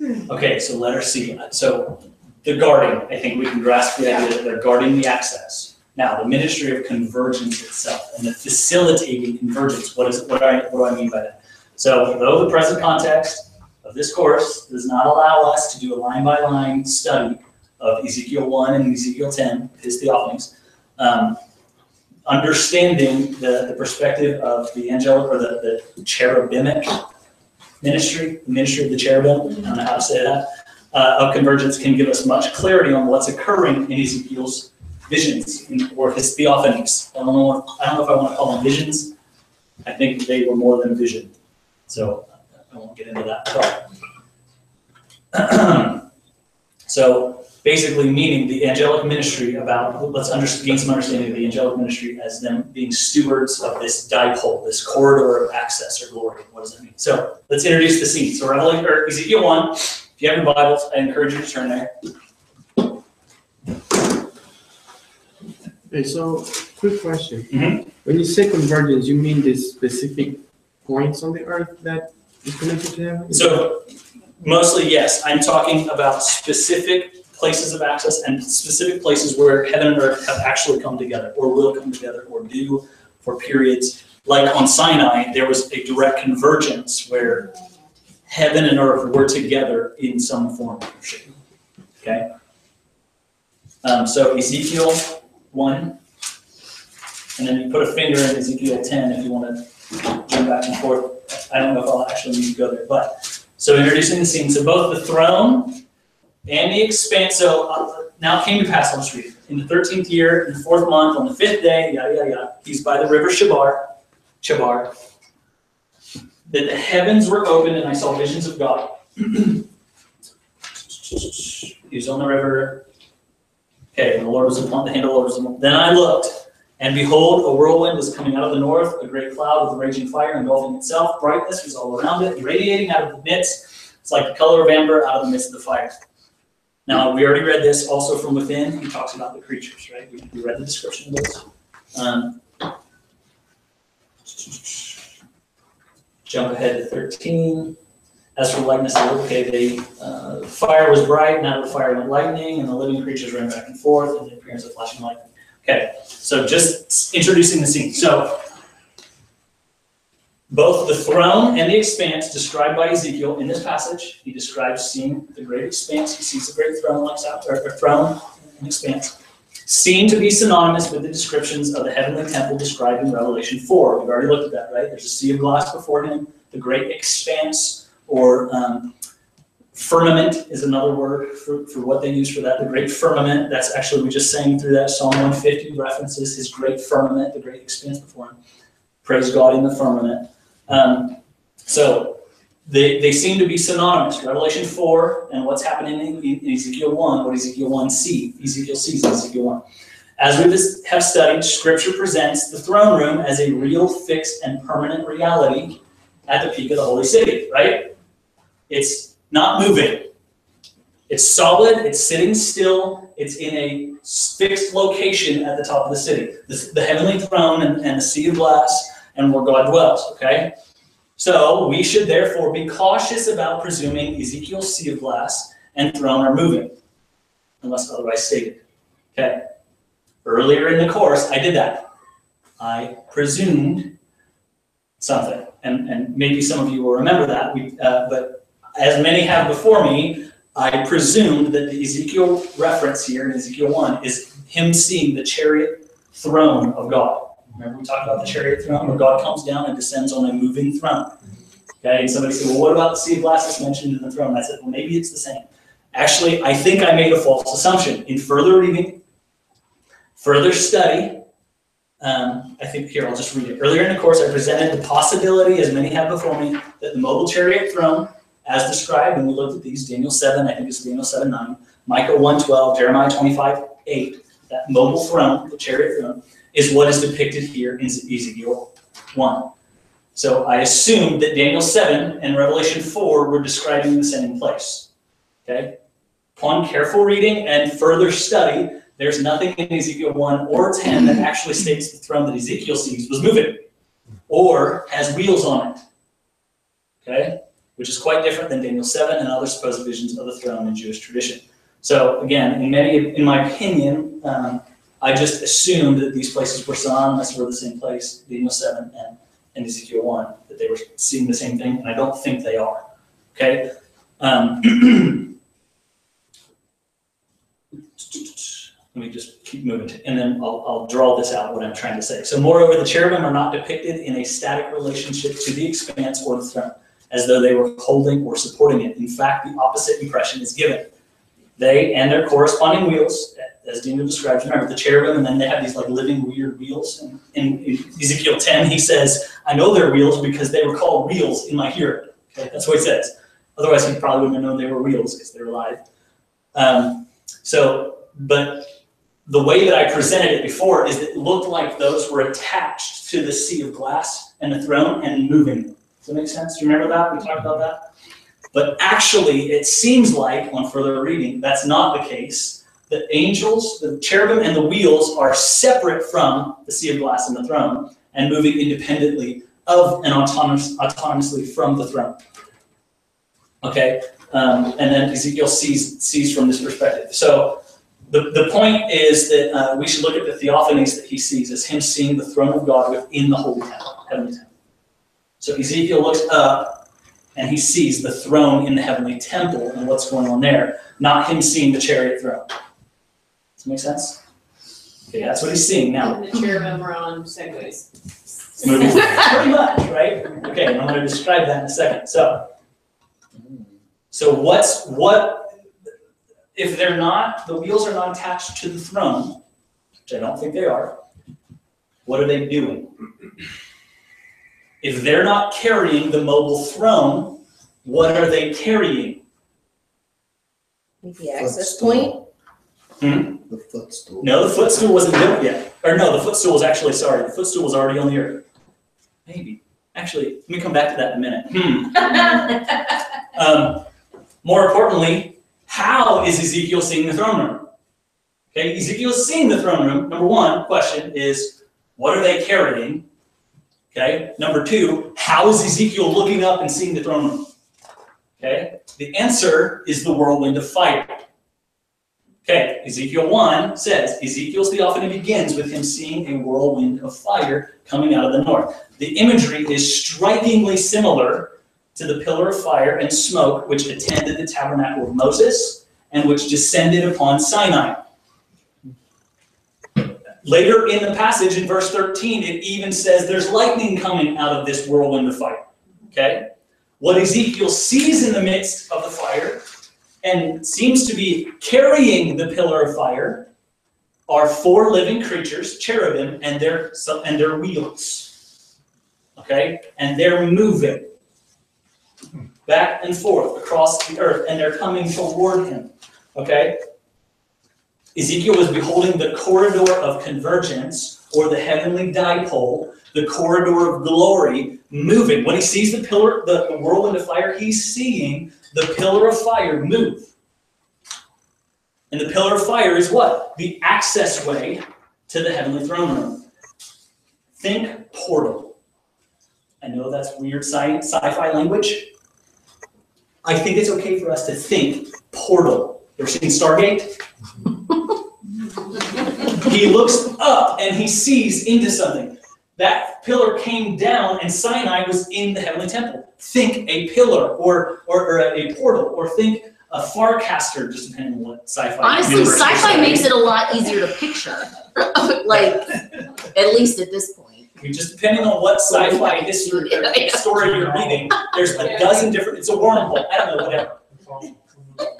Okay, so letter C. So the guarding, I think we can grasp the idea that they're guarding the access. Now, the ministry of convergence itself and the facilitating convergence, what do I mean by that? So though the present context of this course does not allow us to do a line-by-line study of Ezekiel 1 and Ezekiel 10, his theophanies, understanding the perspective of the angelic or the cherubic ministry, the ministry of the cherubim, I don't know how to say that, of convergence can give us much clarity on what's occurring in Ezekiel's visions or his theophanies. I don't know if I want to call them visions. I think they were more than a vision. So I won't get into that part. So basically meaning the angelic ministry about, let's gain some understanding of the angelic ministry as them being stewards of this dipole, this corridor of access or glory. What does that mean? So let's introduce the scene. So Ezekiel 1, if you have your Bibles, I encourage you to turn there. Okay, so quick question. When you say convergence, you mean the specific points on the earth that is connected to heaven? So mostly, yes. I'm talking about specific places of access and specific places where heaven and earth have actually come together or will come together or do for periods. Like on Sinai, there was a direct convergence where heaven and earth were together in some form or shape. Okay? So Ezekiel 1, and then you put a finger in Ezekiel 10 if you want to jump back and forth. I don't know if I'll actually need to go there, but so introducing the scene. So both the throne and the expanse. So now it came to pass, I'll just read it. In the 13th year, in the 4th month, on the 5th day, yada, yada, yada, he's by the river Chabar, that the heavens were opened and I saw visions of God. He was on the river. Okay, and the Lord was upon the hand of the Lord was upon. Then I looked, and behold, a whirlwind was coming out of the north, a great cloud with a raging fire engulfing itself. Brightness was all around it, radiating out of the midst. It's like the color of amber out of the midst of the fire. Now, we already read this also from within. He talks about the creatures, right? We read the description of those. Jump ahead to 13. As for likeness of the fire was bright, and out of the fire went lightning, and the living creatures ran back and forth, and the appearance of flashing lightning. Okay, so just introducing the scene. So both the throne and the expanse described by Ezekiel in this passage, he describes seeing the great expanse. He sees the great throne, or throne and expanse, seen to be synonymous with the descriptions of the heavenly temple described in Revelation 4. We've already looked at that, right? There's a sea of glass before him, the great expanse, or firmament is another word for what they use for that. The great firmament, that's actually, we just sang through that Psalm 150 references his great firmament, the great expanse before him. Praise God in the firmament. So they seem to be synonymous. Revelation 4 and what's happening in Ezekiel 1, what Ezekiel sees in Ezekiel 1. As we have studied, Scripture presents the throne room as a real, fixed, and permanent reality at the peak of the holy city, right? It's not moving. It's solid, it's sitting still, it's in a fixed location at the top of the city. The heavenly throne and the sea of glass, and where God dwells, okay? So we should therefore be cautious about presuming Ezekiel's sea of glass and throne are moving, unless otherwise stated, okay? Earlier in the course, I did that. I presumed something, and maybe some of you will remember that, but as many have before me, I presumed that the Ezekiel reference here in Ezekiel 1 is him seeing the chariot throne of God. Remember we talked about the chariot throne where God comes down and descends on a moving throne. Okay, and somebody said, well, what about the sea of glass that's mentioned in the throne? And I said, well, maybe it's the same. Actually, I think I made a false assumption. In further reading, further study, I think here, I'll just read it. Earlier in the course, I presented the possibility, as many have before me, that the mobile chariot throne, as described, and we looked at these, Daniel 7, I think it's Daniel 7:9, Micah 1:12, Jeremiah 25:8, that mobile throne, the chariot throne, is what is depicted here in Ezekiel 1. So I assumed that Daniel 7 and Revelation 4 were describing the same place. Okay? Upon careful reading and further study, there's nothing in Ezekiel 1 or 10 that actually states the throne that Ezekiel sees was moving or has wheels on it. Okay? Which is quite different than Daniel 7 and other supposed visions of the throne in Jewish tradition. So again, in my opinion, I just assumed that these places were synonymous, were the same place, Daniel 7 and Ezekiel 1, that they were seeing the same thing, and I don't think they are. Okay? Let me just keep moving, and then I'll draw this out, what I'm trying to say. So moreover, the cherubim are not depicted in a static relationship to the expanse or the throne, as though they were holding or supporting it. In fact, the opposite impression is given. They and their corresponding wheels, as Daniel describes, remember the cherubim, and then they have these like living weird wheels. And in Ezekiel 10, he says, I know they're wheels because they were called wheels in my hearing. Okay, that's what he says. Otherwise, he probably wouldn't have known they were wheels because they were alive. But the way that I presented it before is that it looked like those were attached to the sea of glass and the throne and moving. Does that make sense? Do you remember that? We talked about that? But actually, it seems like, on further reading, that's not the case. The angels, the cherubim, and the wheels are separate from the sea of glass and the throne and moving independently of and autonomously from the throne. Okay? And then Ezekiel sees from this perspective. So the point is that we should look at the theophanies that he sees as him seeing the throne of God within the holy temple, heavenly temple. So Ezekiel looks up and he sees the throne in the heavenly temple and what's going on there, not him seeing the chariot throne. Does that make sense? Okay, that's what he's seeing now. And the cherubim are on segways. Moving pretty much, right? Okay, and I'm going to describe that in a second. So what if they're not, the wheels are not attached to the throne, which I don't think they are, what are they doing? If they're not carrying the mobile throne, what are they carrying? The access point? The footstool. No, the footstool wasn't built yet. Or no, the footstool was actually, the footstool was already on the earth. Maybe. Actually, let me come back to that in a minute. More importantly, how is Ezekiel seeing the throne room? Okay, Ezekiel is seeing the throne room. Number one question is, what are they carrying? Okay, number two, how is Ezekiel looking up and seeing the throne room? Okay, the answer is the whirlwind of fire. Okay, Ezekiel 1 says, Ezekiel's theophany begins with him seeing a whirlwind of fire coming out of the north. The imagery is strikingly similar to the pillar of fire and smoke which attended the tabernacle of Moses and which descended upon Sinai. Later in the passage, in verse 13, it even says there's lightning coming out of this whirlwind of fire. Okay? What Ezekiel sees in the midst of the fire and seems to be carrying the pillar of fire are four living creatures, cherubim, and their wheels. Okay? And they're moving back and forth across the earth, and they're coming toward him. Okay? Ezekiel was beholding the corridor of convergence, or the heavenly dipole, the corridor of glory, moving. When he sees the pillar, the whirlwind of fire, he's seeing the pillar of fire move. And the pillar of fire is what? The access way to the heavenly throne room. Think portal. I know that's weird sci-fi language. I think it's okay for us to think portal. You ever seen Stargate? He looks up and he sees into something. That pillar came down and Sinai was in the heavenly temple. Think a pillar or a portal, or think a Farcaster, just depending on what sci-fi. Honestly, sci-fi makes it a lot easier to picture. Like, at least at this point. I mean, just depending on what sci-fi history story you're reading, there's a dozen different, it's a wormhole, I don't know, whatever.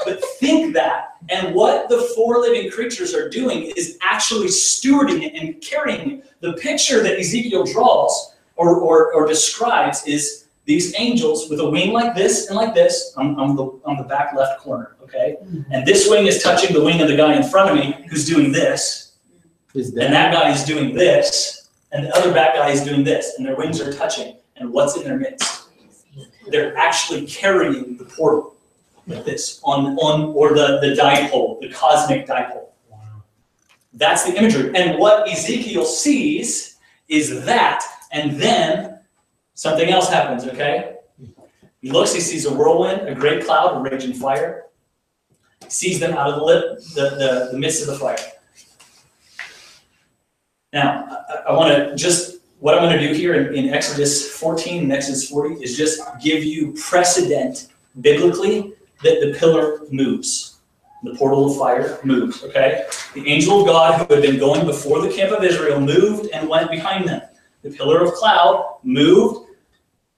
But think that, and what the four living creatures are doing is actually stewarding it and carrying it. The picture that Ezekiel draws or describes is these angels with a wing like this and like this on the back left corner, okay? And this wing is touching the wing of the guy in front of me who's doing this, and that guy is doing this, and the other back guy is doing this, and their wings are touching, and what's in their midst? They're actually carrying the portal like this or the dipole, the cosmic dipole. Wow. That's the imagery. And what Ezekiel sees is that, and then something else happens, okay? He looks, he sees a whirlwind, a great cloud, a raging fire. He sees them out of the midst of the fire. Now, I want to just, what I'm going to do here in Exodus 14 and Exodus 40 is just give you precedent biblically that the pillar moves. The portal of fire moves, okay? The angel of God who had been going before the camp of Israel moved and went behind them. The pillar of cloud moved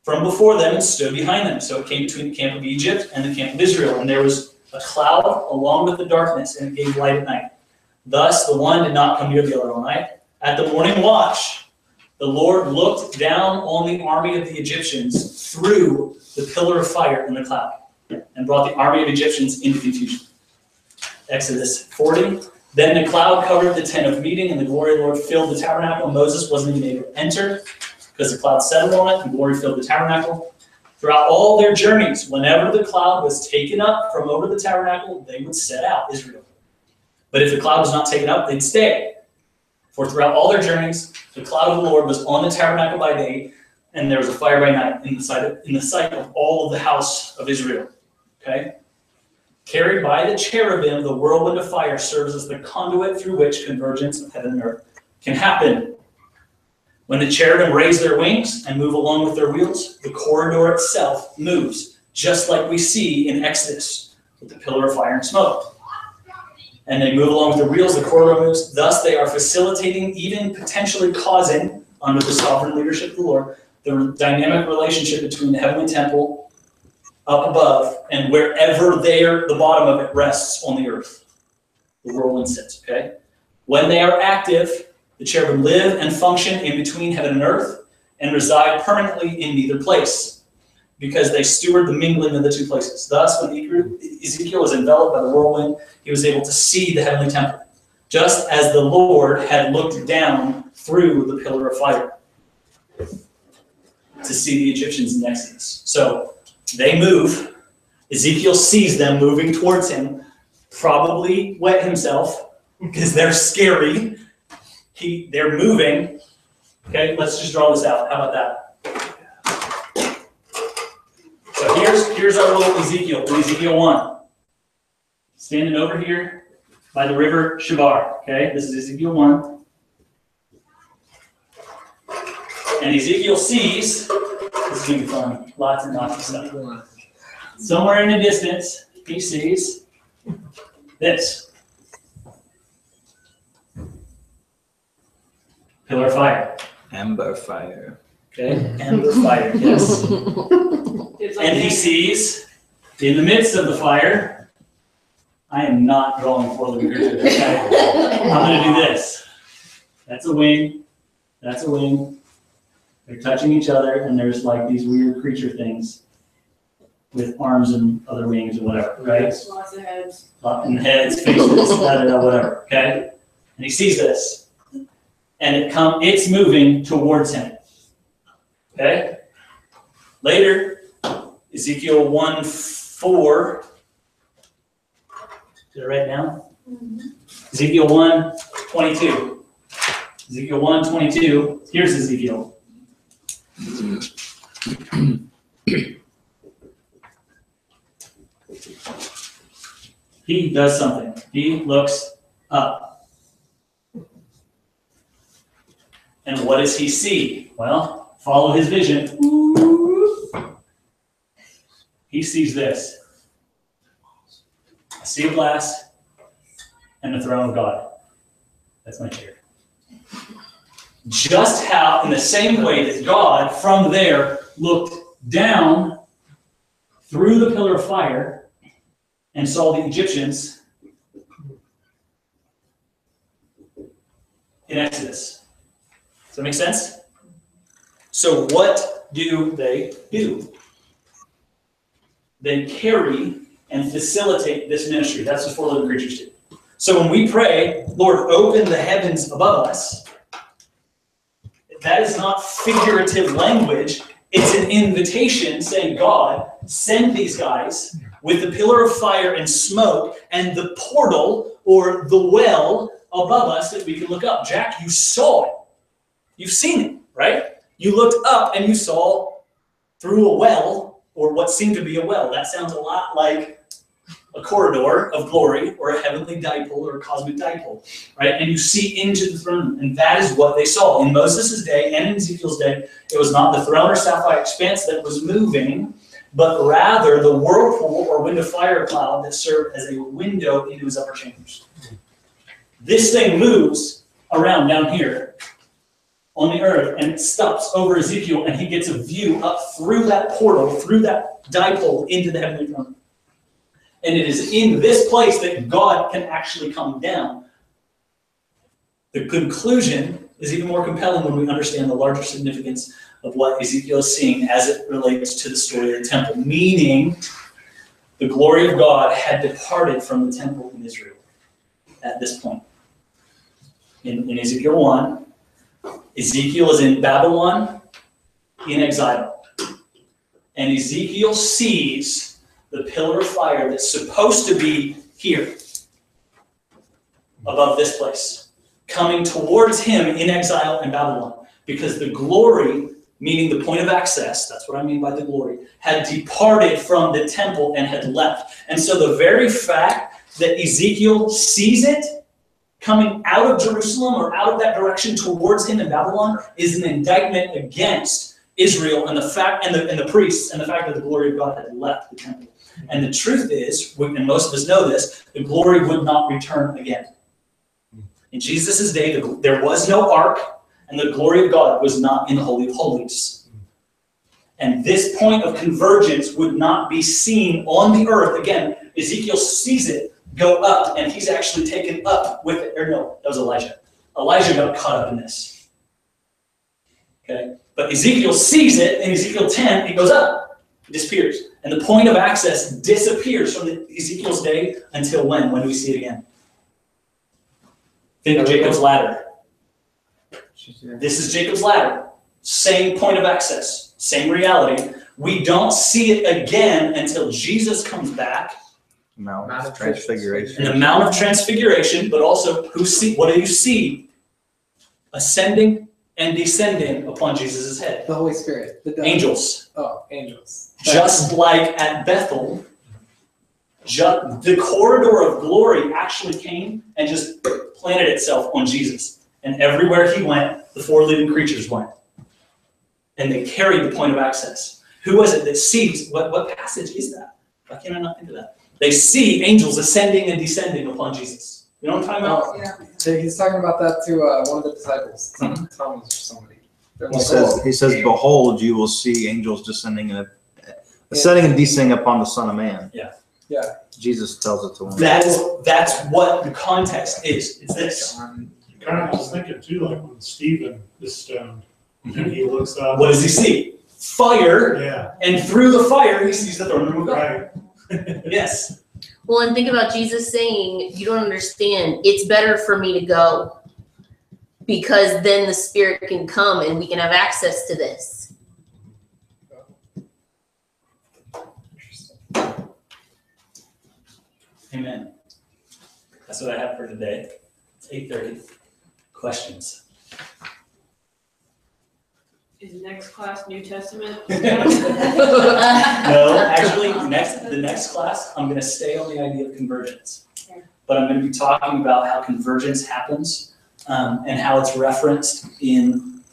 from before them and stood behind them. So it came between the camp of Egypt and the camp of Israel. And there was a cloud along with the darkness, and it gave light at night. Thus the one did not come near the other all night. At the morning watch, the Lord looked down on the army of the Egyptians through the pillar of fire and the cloud, and brought the army of Egyptians into confusion. Exodus 40. Then the cloud covered the tent of meeting, and the glory of the Lord filled the tabernacle. Moses wasn't even able to enter because the cloud settled on it, and glory filled the tabernacle. Throughout all their journeys, whenever the cloud was taken up from over the tabernacle, they would set out, Israel. But if the cloud was not taken up, they'd stay. For throughout all their journeys, the cloud of the Lord was on the tabernacle by day, and there was a fire by night in the sight of all of the house of Israel. Okay? Carried by the cherubim, the whirlwind of fire serves as the conduit through which convergence of heaven and earth can happen. When the cherubim raise their wings and move along with their wheels, the corridor itself moves, just like we see in Exodus with the pillar of fire and smoke. And they move along with their wheels, the corridor moves. Thus they are facilitating, even potentially causing, under the sovereign leadership of the Lord, the dynamic relationship between the heavenly temple up above and wherever the bottom of it rests on the earth. The whirlwind sits, okay? When they are active, the cherubim live and function in between heaven and earth and reside permanently in neither place because they steward the mingling of the two places. Thus, when Ezekiel was enveloped by the whirlwind, he was able to see the heavenly temple, just as the Lord had looked down through the pillar of fire to see the Egyptians in Exodus. So they move. Ezekiel sees them moving towards him, probably wet himself because they're scary. They're moving. Okay, let's just draw this out. How about that? So here's our little Ezekiel, in Ezekiel 1. Standing over here by the river Shabar. Okay, this is Ezekiel 1. And Ezekiel sees, this is going to be fun, lots and lots of stuff. Somewhere in the distance, he sees this. Pillar of fire. Amber fire. Okay, amber fire, yes. And he sees, in the midst of the fire, I am not drawing four living creatures. Okay? I'm going to do this. That's a wing. That's a wing. They're touching each other, and there's like these weird creature things with arms and other wings and whatever, right? Lots of heads. And heads, faces, whatever, okay? And he sees this. And it's moving towards him. Okay? Later, Ezekiel 1:4. Did I write it down? Ezekiel 1:22. Ezekiel 1:22. Here's Ezekiel. He does something. He looks up. And what does he see? Well, follow his vision. He sees this. A sea of glass and the throne of God. That's my chair. Just how, in the same way that God from there looked down through the pillar of fire and saw the Egyptians in Exodus. Does that make sense? So what do? They carry and facilitate this ministry. That's what 4 living creatures do. So when we pray, Lord, open the heavens above us, that is not figurative language. It's an invitation saying, God, send these guys with the pillar of fire and smoke and the portal or the well above us that we can look up. Jack, you saw it. You've seen it, right? You looked up and you saw through a well, or what seemed to be a well. That sounds a lot like a corridor of glory or a heavenly dipole or a cosmic dipole, right? And you see into the throne, and that is what they saw. In Moses' day and in Ezekiel's day, it was not the throne or sapphire expanse that was moving, but rather the whirlpool or wind of fire cloud that served as a window into his upper chambers. This thing moves around down here on the earth, and it stops over Ezekiel, and he gets a view up through that portal, through that dipole into the heavenly throne. And it is in this place that God can actually come down. The conclusion is even more compelling when we understand the larger significance of what Ezekiel is seeing as it relates to the story of the temple, meaning the glory of God had departed from the temple in Israel at this point. In Ezekiel 1, Ezekiel is in Babylon in exile. And Ezekiel sees the pillar of fire that's supposed to be here, above this place, coming towards him in exile in Babylon. Because the glory, meaning the point of access, that's what I mean by the glory, had departed from the temple and had left. And so the very fact that Ezekiel sees it coming out of Jerusalem or out of that direction towards him in Babylon is an indictment against Israel and the fact and the priests and the fact that the glory of God had left the temple. And the truth is, and most of us know this, the glory would not return again. In Jesus' day, there was no ark, and the glory of God was not in the Holy of Holies. And this point of convergence would not be seen on the earth. Again, Ezekiel sees it go up, and he's actually taken up with it. Or no, that was Elijah. Elijah got caught up in this. Okay? But Ezekiel sees it, in Ezekiel 10, it goes up. It disappears. And the point of access disappears from Ezekiel's day until when? When do we see it again? Think of Jacob's ladder. This is Jacob's ladder. Same point of access. Same reality. We don't see it again until Jesus comes back. Mount of Transfiguration. And the Mount of Transfiguration, but also what do you see? Ascending and descending upon Jesus' head. The Holy Spirit. The angels. Oh, angels. Just like at Bethel, the corridor of glory actually came and just planted itself on Jesus. And everywhere he went, the 4 living creatures went. And they carried the point of access. Who was it that sees? What passage is that? Why can't I not think of that? They see angels ascending and descending upon Jesus. You know what I'm talking about? Oh, yeah. So he's talking about that to one of the disciples, Thomas or somebody. He says, behold, you will see angels ascending and descending upon the Son of Man. Yeah. Yeah. Jesus tells it to him. That's what the context is. It's this. Kind of just thinking too, like when Stephen is stoned and he looks up. What does he see? Fire. Yeah. And through the fire, he sees the throne room of God. Right. Yes. Well, and think about Jesus saying, you don't understand. It's better for me to go because then the Spirit can come and we can have access to this. Amen. That's what I have for today. It's 8:30. Questions? Is next class New Testament? No, actually, the next class, I'm gonna stay on the idea of convergence. But I'm gonna be talking about how convergence happens, and how it's referenced in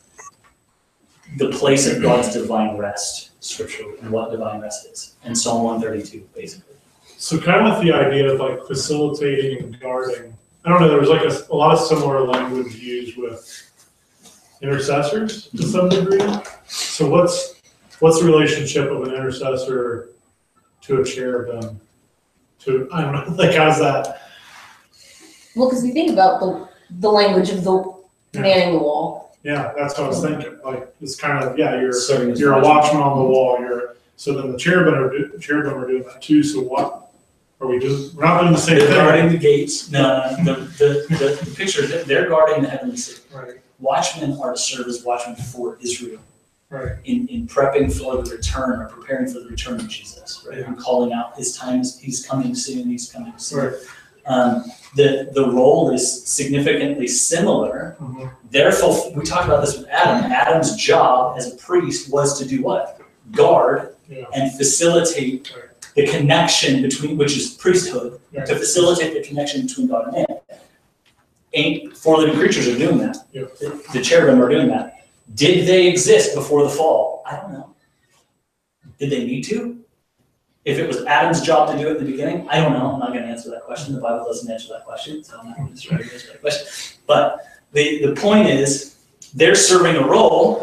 the place of God's divine rest, scripturally, and what divine rest is. And Psalm 132, basically. So kind of with the idea of like facilitating and guarding, I don't know, there's like a lot of similar language used with intercessors to some degree. So what's the relationship of an intercessor to a cherubim? I don't know, like how's that? Well, because we think about the language of the man in the wall. Yeah, that's what I was thinking. Like it's kind of you're Serving as a watchman on the wall. So then the cherubim are doing that too. So what are we doing? We're not doing the same They're thing. guarding the gates. No, the picture, they're guarding the heavenly city. Right. Watchmen are to serve as watchmen for Israel. Right. In prepping for the return or preparing for the return of Jesus, right? And calling out his time, he's coming soon, he's coming soon. Right. The role is significantly similar. Mhm. Therefore, we talked about this with Adam. Adam's job as a priest was to do what? Guard and facilitate the connection between, which is priesthood, Right. to facilitate the connection between God and man. Four living creatures are doing that. Yeah. The cherubim are doing that. Did they exist before the fall? I don't know. Did they need to? If it was Adam's job to do it in the beginning, I don't know. I'm not going to answer that question. The Bible doesn't answer that question, so I'm not going to answer that question. But the point is, they're serving a role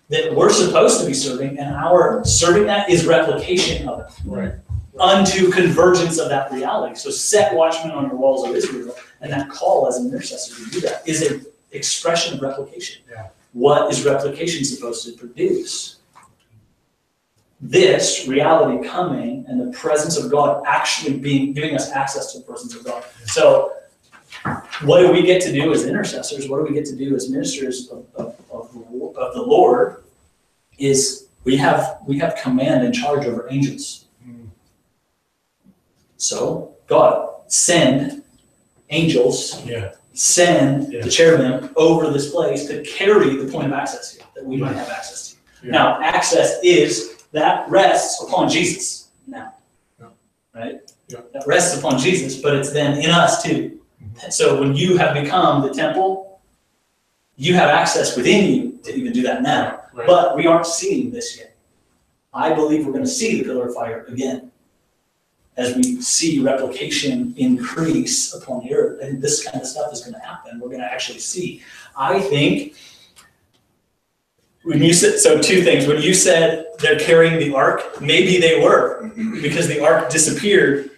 that we're supposed to be serving, and our serving that is replication of it. Right. Unto convergence of that reality. So set watchmen on your walls of Israel, and that call as an intercessor to do that is an expression of replication. Yeah. What is replication supposed to produce? This reality coming and the presence of God actually giving us access to the presence of God. So what do we get to do as intercessors? What do we get to do as ministers of the Lord? Is we have command and charge over angels. So God, send angels, send the cherubim over this place to carry the point of access here that we might have access to. Yeah. Now, access that rests upon Jesus now, right? Yeah. That rests upon Jesus, but it's then in us too. So when you have become the temple, you have access within you to even do that now. Right. But we aren't seeing this yet. I believe we're going to see the pillar of fire again as we see replication increase upon the earth. I think this kind of stuff is going to happen. We're going to actually see. I think when you said, so two things. When you said they're carrying the ark, maybe they were, because the ark disappeared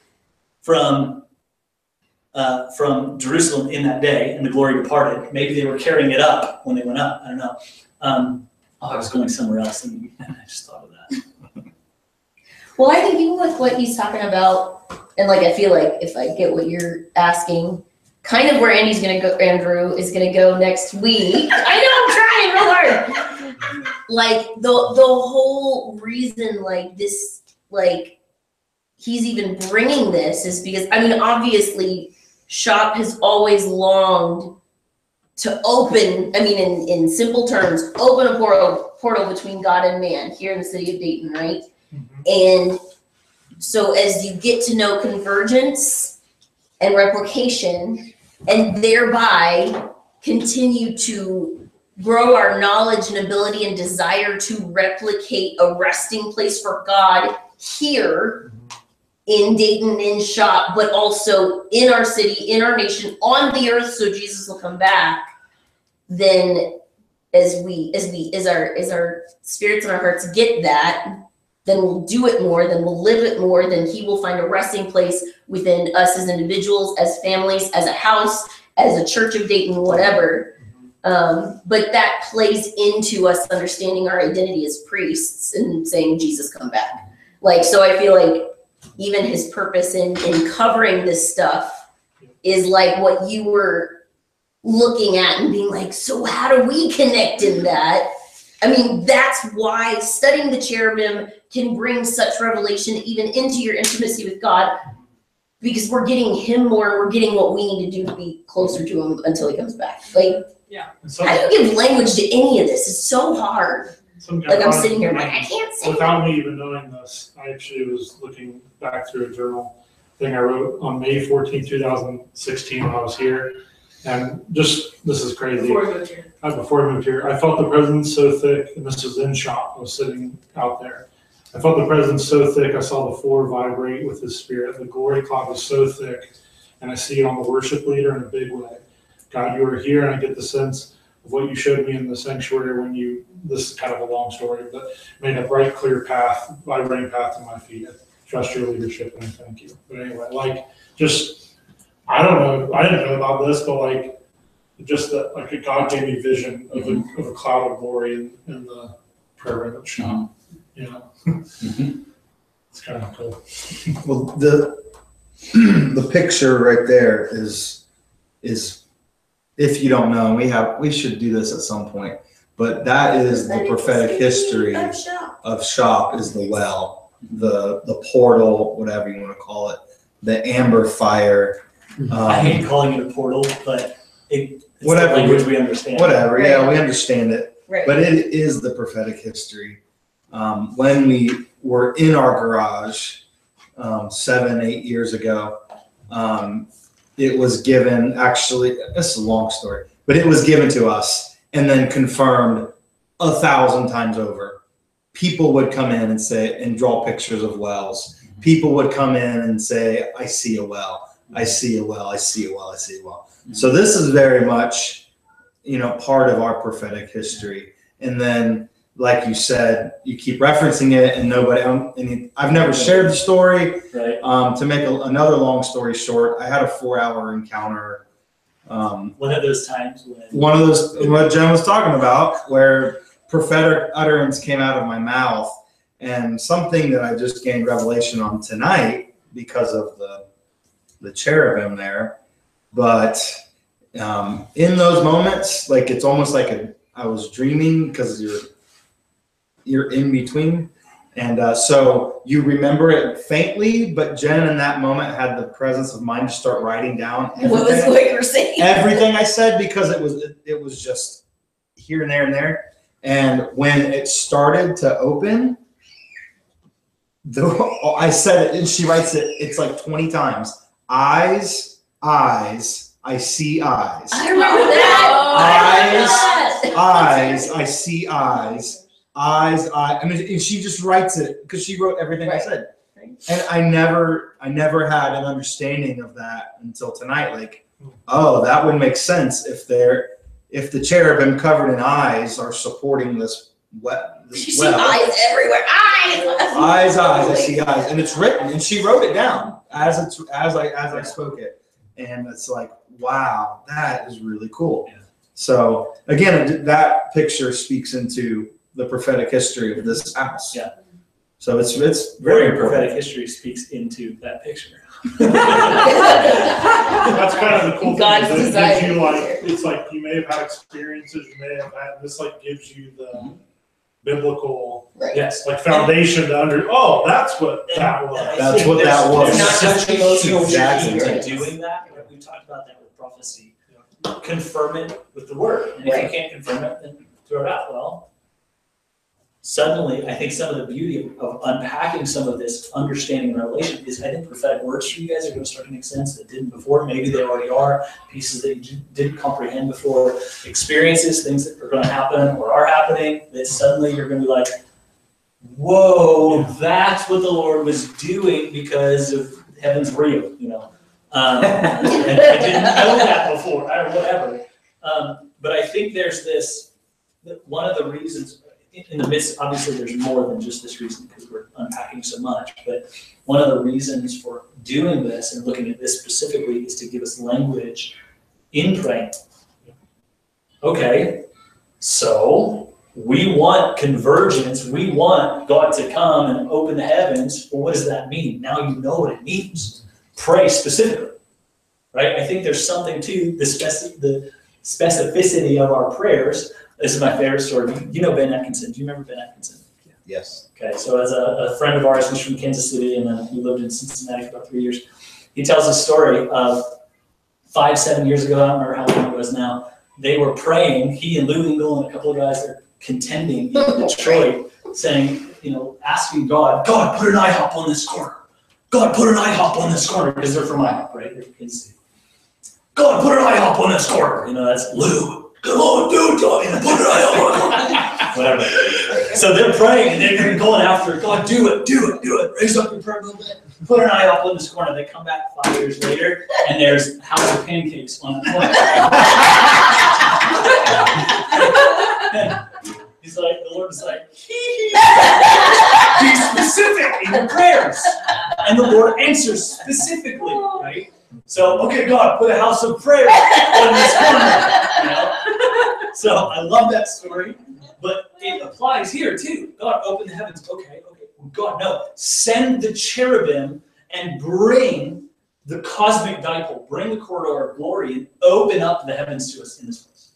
from Jerusalem in that day, and the glory departed. Maybe they were carrying it up when they went up. I don't know. I was going somewhere else, and I just thought of that. Well, I think even with what he's talking about, and like I feel like if I get what you're asking, kind of where Andrew is gonna go next week. I know I'm trying real hard. Like the whole reason, like this, like he's even bringing this is because obviously, Shop has always longed to open. In simple terms, open a portal between God and man here in the city of Dayton, right? And so as you get to know convergence and replication, and thereby continue to grow our knowledge and ability and desire to replicate a resting place for God here in Dayton, in Shop, but also in our city, in our nation, on the earth, so Jesus will come back, then as our spirits and our hearts get that, then we'll do it more, then we'll live it more, then he will find a resting place within us as individuals, as families, as a house, as a church of Dayton, whatever. But that plays into us understanding our identity as priests and saying, Jesus, come back. So I feel like even his purpose in covering this stuff is like what you were looking at and being like, so how do we connect in that? That's why studying the cherubim can bring such revelation even into your intimacy with God, because we're getting him more and we're getting what we need to do to be closer to him until he comes back. Like, And some, how do you give language to any of this? It's so hard. some guy Like, I'm finds- sitting here like, I can't say that. Without me even knowing this, I actually was looking back through a journal thing I wrote on May 14, 2016 when I was here. And just, this is crazy. Before we moved here. Before I moved here, I felt the presence so thick, and this was in shop, I was sitting out there. I felt the presence so thick, I saw the floor vibrate with his spirit. The glory cloud was so thick, and I see it on the worship leader in a big way. God, you are here, and I get the sense of what you showed me in the sanctuary when you, this is kind of a long story, but made a bright, clear path, vibrating path to my feet. I trust your leadership, and I thank you. But anyway, like, just, I don't know, I didn't know about this, but like, just that, like, a God gave me vision of a cloud of glory in the prayer room at shop. You know, it's kind of cool. Well, the picture right there is if you don't know, we should do this at some point, but that is the prophetic history of shop is the well, the portal, whatever you want to call it, the amber fire. I hate calling it a portal, but it's Whatever, the language we understand. Whatever, yeah, we understand it, Right. but it is the prophetic history. When we were in our garage 7-8 years ago, it was given, actually, this is a long story, but it was given to us and then confirmed 1,000 times over. People would come in and say, and draw pictures of wells. People would come in and say, I see a well, I see a well, I see a well, I see a well. So this is very much, part of our prophetic history. And then, like you said, you keep referencing it, and I've never shared the story. Right. To make another long story short, I had a 4-hour encounter. One of those times when One of those, what Jen was talking about, where prophetic utterance came out of my mouth, and something that I just gained revelation on tonight because of the cherubim there. But in those moments, like, it's almost like I was dreaming, because you're in between. And so you remember it faintly, but Jen in that moment had the presence of mind to start writing down What you were saying? everything I said, because it was just here and there and there. And when it started to open, I said it, and she writes it, it's like 20 times. Eyes, eyes, I see eyes. I remember that. Eyes, I see eyes. Eyes, I mean, and she just writes it because she wrote everything I said. And I never had an understanding of that until tonight. Like, oh, that would make sense if the cherubim covered in eyes are supporting this well. You see eyes everywhere. Eyes. Eyes, I see eyes, and it's written, and she wrote it down as I spoke it, and it's like, wow, that is really cool. Yeah. So again, that picture speaks into the prophetic history of this house. Yeah. So it's very very important. prophetic history speaks into that picture. That's kind of the cool God's thing. It desire. gives you, like, it's like you may have had experiences, you may have had, this like gives you the biblical, Yes. like, foundation to that's what that was. That's what that was. There's Not such emotional Exactly. truth to doing that. We talked about that with prophecy. Confirm it with the word. And if you can't confirm it, then throw it out. Well, suddenly, I think some of the beauty of unpacking some of this understanding and revelation is, I think prophetic words for you guys are going to start to make sense that didn't before. Maybe they already are. Pieces that you didn't comprehend before. Experiences, things that are going to happen or are happening, that suddenly you're going to be like, whoa, that's what the Lord was doing because of heaven's real, and I didn't know that before, or whatever. But I think there's this, one of the reasons, in the midst, obviously there's more than just this reason because we're unpacking so much, but one of the reasons for doing this and looking at this specifically is to give us language in praying. Okay, so we want convergence, we want God to come and open the heavens. Well, what does that mean? Now you know what it means. Pray specifically, right? I think there's something to the specificity of our prayers. This is my favorite story. You know Ben Atkinson. Do you remember Ben Atkinson? Yes. Okay, so as a friend of ours who's from Kansas City, and he lived in Cincinnati for about 3 years. He tells a story of 5-7 years ago, I don't remember how long it was now, they were praying, he and Lou Engle and a couple of guys that are contending in Detroit, saying, asking God, put an IHOP on this corner. God, put an IHOP on this corner, because they're from IHOP, right? They're from Kansas City. God, put an IHOP on this corner. That's Lou. Come on, dude, put an IHOP on whatever. So they're praying and they're going after it. God, do it. Raise up your prayer a little bit. Put an IHOP on this corner. They come back 5 years later and there's House of Pancakes on the corner. He's like, the Lord is like, be specific in your prayers. And the Lord answers specifically, right? So, okay, God, put a house of prayer on this corner. So I love that story, but it applies here too. God, open the heavens. Okay. God, no. Send the cherubim and bring the cosmic dipole, bring the corridor of glory, and open up the heavens to us in this place,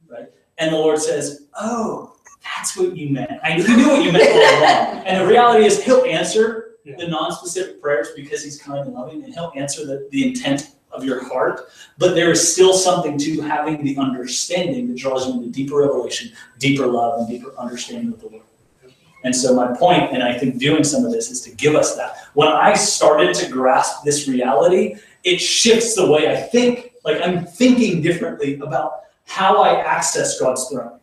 right? And the Lord says, oh, that's what you meant. He knew what you meant all along. And the reality is he'll answer the non-specific prayers because he's kind and loving, and he'll answer the intent of your heart. But there is still something to having the understanding that draws you into deeper revelation, deeper love, and deeper understanding of the Lord. And so my point, and I think doing some of this, is to give us that. When I started to grasp this reality, it shifts the way I think. Like I'm thinking differently about how I access God's throne.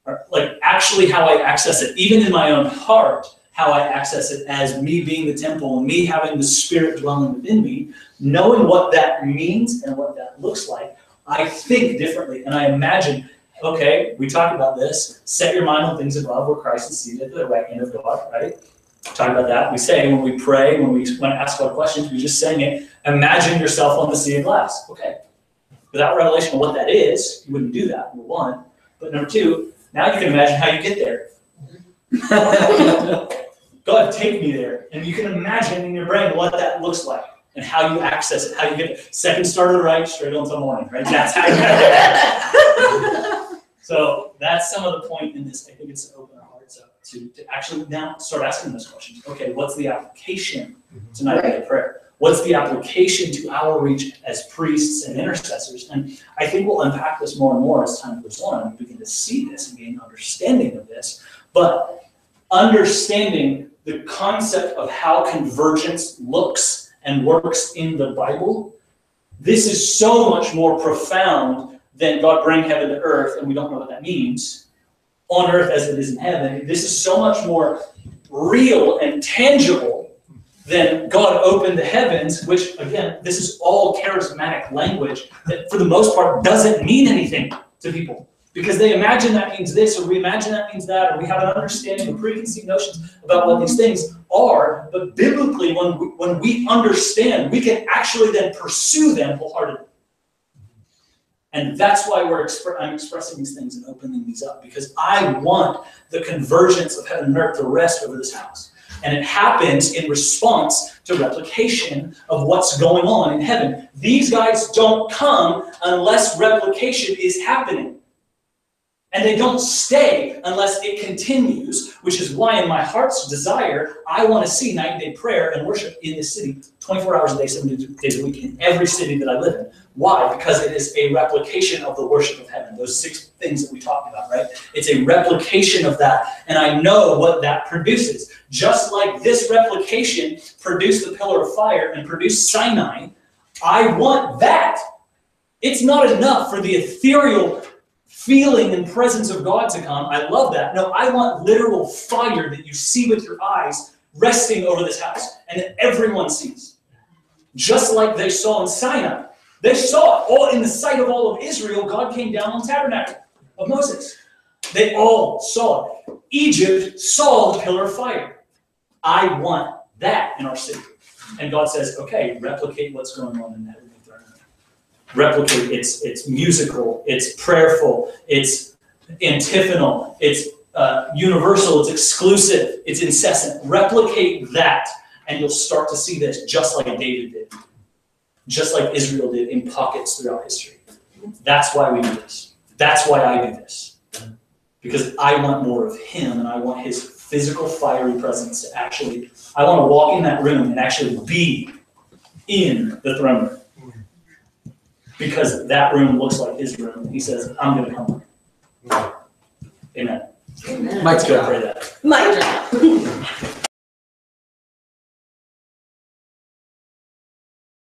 Or like actually how I access it, even in my own heart, how I access it as me being the temple and me having the Spirit dwelling within me, knowing what that means and what that looks like, I think differently. And I imagine, okay, we talked about this, set your mind on things above where Christ is seated at the right hand of God, right? Talk about that. We say when we pray, when we want to ask God questions, we just saying it, imagine yourself on the sea of glass. Okay. Without revelation of what that is, you wouldn't do that, number one. But number two, now you can imagine how you get there. God, take me there. And you can imagine in your brain what that looks like and how you access it, how you get it. Second star to the right, straight on to the morning, right? That's how you get there. So that's some of the point in this. I think it's to open our hearts up to actually now start asking those questions. Okay, what's the application to night prayer? What's the application to our reach as priests and intercessors? And I think we'll unpack this more and more as time goes on and begin to see this and gain understanding of this. But understanding the concept of how convergence looks and works in the Bible, this is so much more profound than God bring heaven to earth, and we don't know what that means, on earth as it is in heaven. This is so much more real and tangible than God opened the heavens, which, again, this is all charismatic language that for the most part doesn't mean anything to people. Because they imagine that means this, or we imagine that means that, or we have an understanding of preconceived notions about what these things are. But biblically, when we understand, we can actually then pursue them wholeheartedly. And that's why I'm expressing these things and opening these up, because I want the convergence of heaven and earth to rest over this house. And it happens in response to replication of what's going on in heaven. These guys don't come unless replication is happening. And they don't stay unless it continues, which is why in my heart's desire, I want to see night and day prayer and worship in this city 24 hours a day, 7 days a week in every city that I live in. Why? Because it is a replication of the worship of heaven, those 6 things that we talked about, right? It's a replication of that, and I know what that produces. Just like this replication produced the pillar of fire and produced Sinai, I want that. It's not enough for the ethereal feeling and presence of God to come. I love that. No, I want literal fire that you see with your eyes resting over this house and that everyone sees. Just like they saw in Sinai. They saw it all in the sight of all of Israel. God came down on the tabernacle of Moses. They all saw it. Egypt saw the pillar of fire. I want that in our city. And God says, okay, replicate what's going on in that. Replicate, it's musical, it's prayerful, it's antiphonal, it's universal, it's exclusive, it's incessant. Replicate that, and you'll start to see this just like David did, just like Israel did in pockets throughout history. That's why we do this. That's why I do this. Because I want more of him, and I want his physical fiery presence to actually, I want to walk in that room and actually be in the throne room. Because that room looks like his room. He says, I'm going to come. Amen. Amen. Mike Let's go pray that. Mic drop.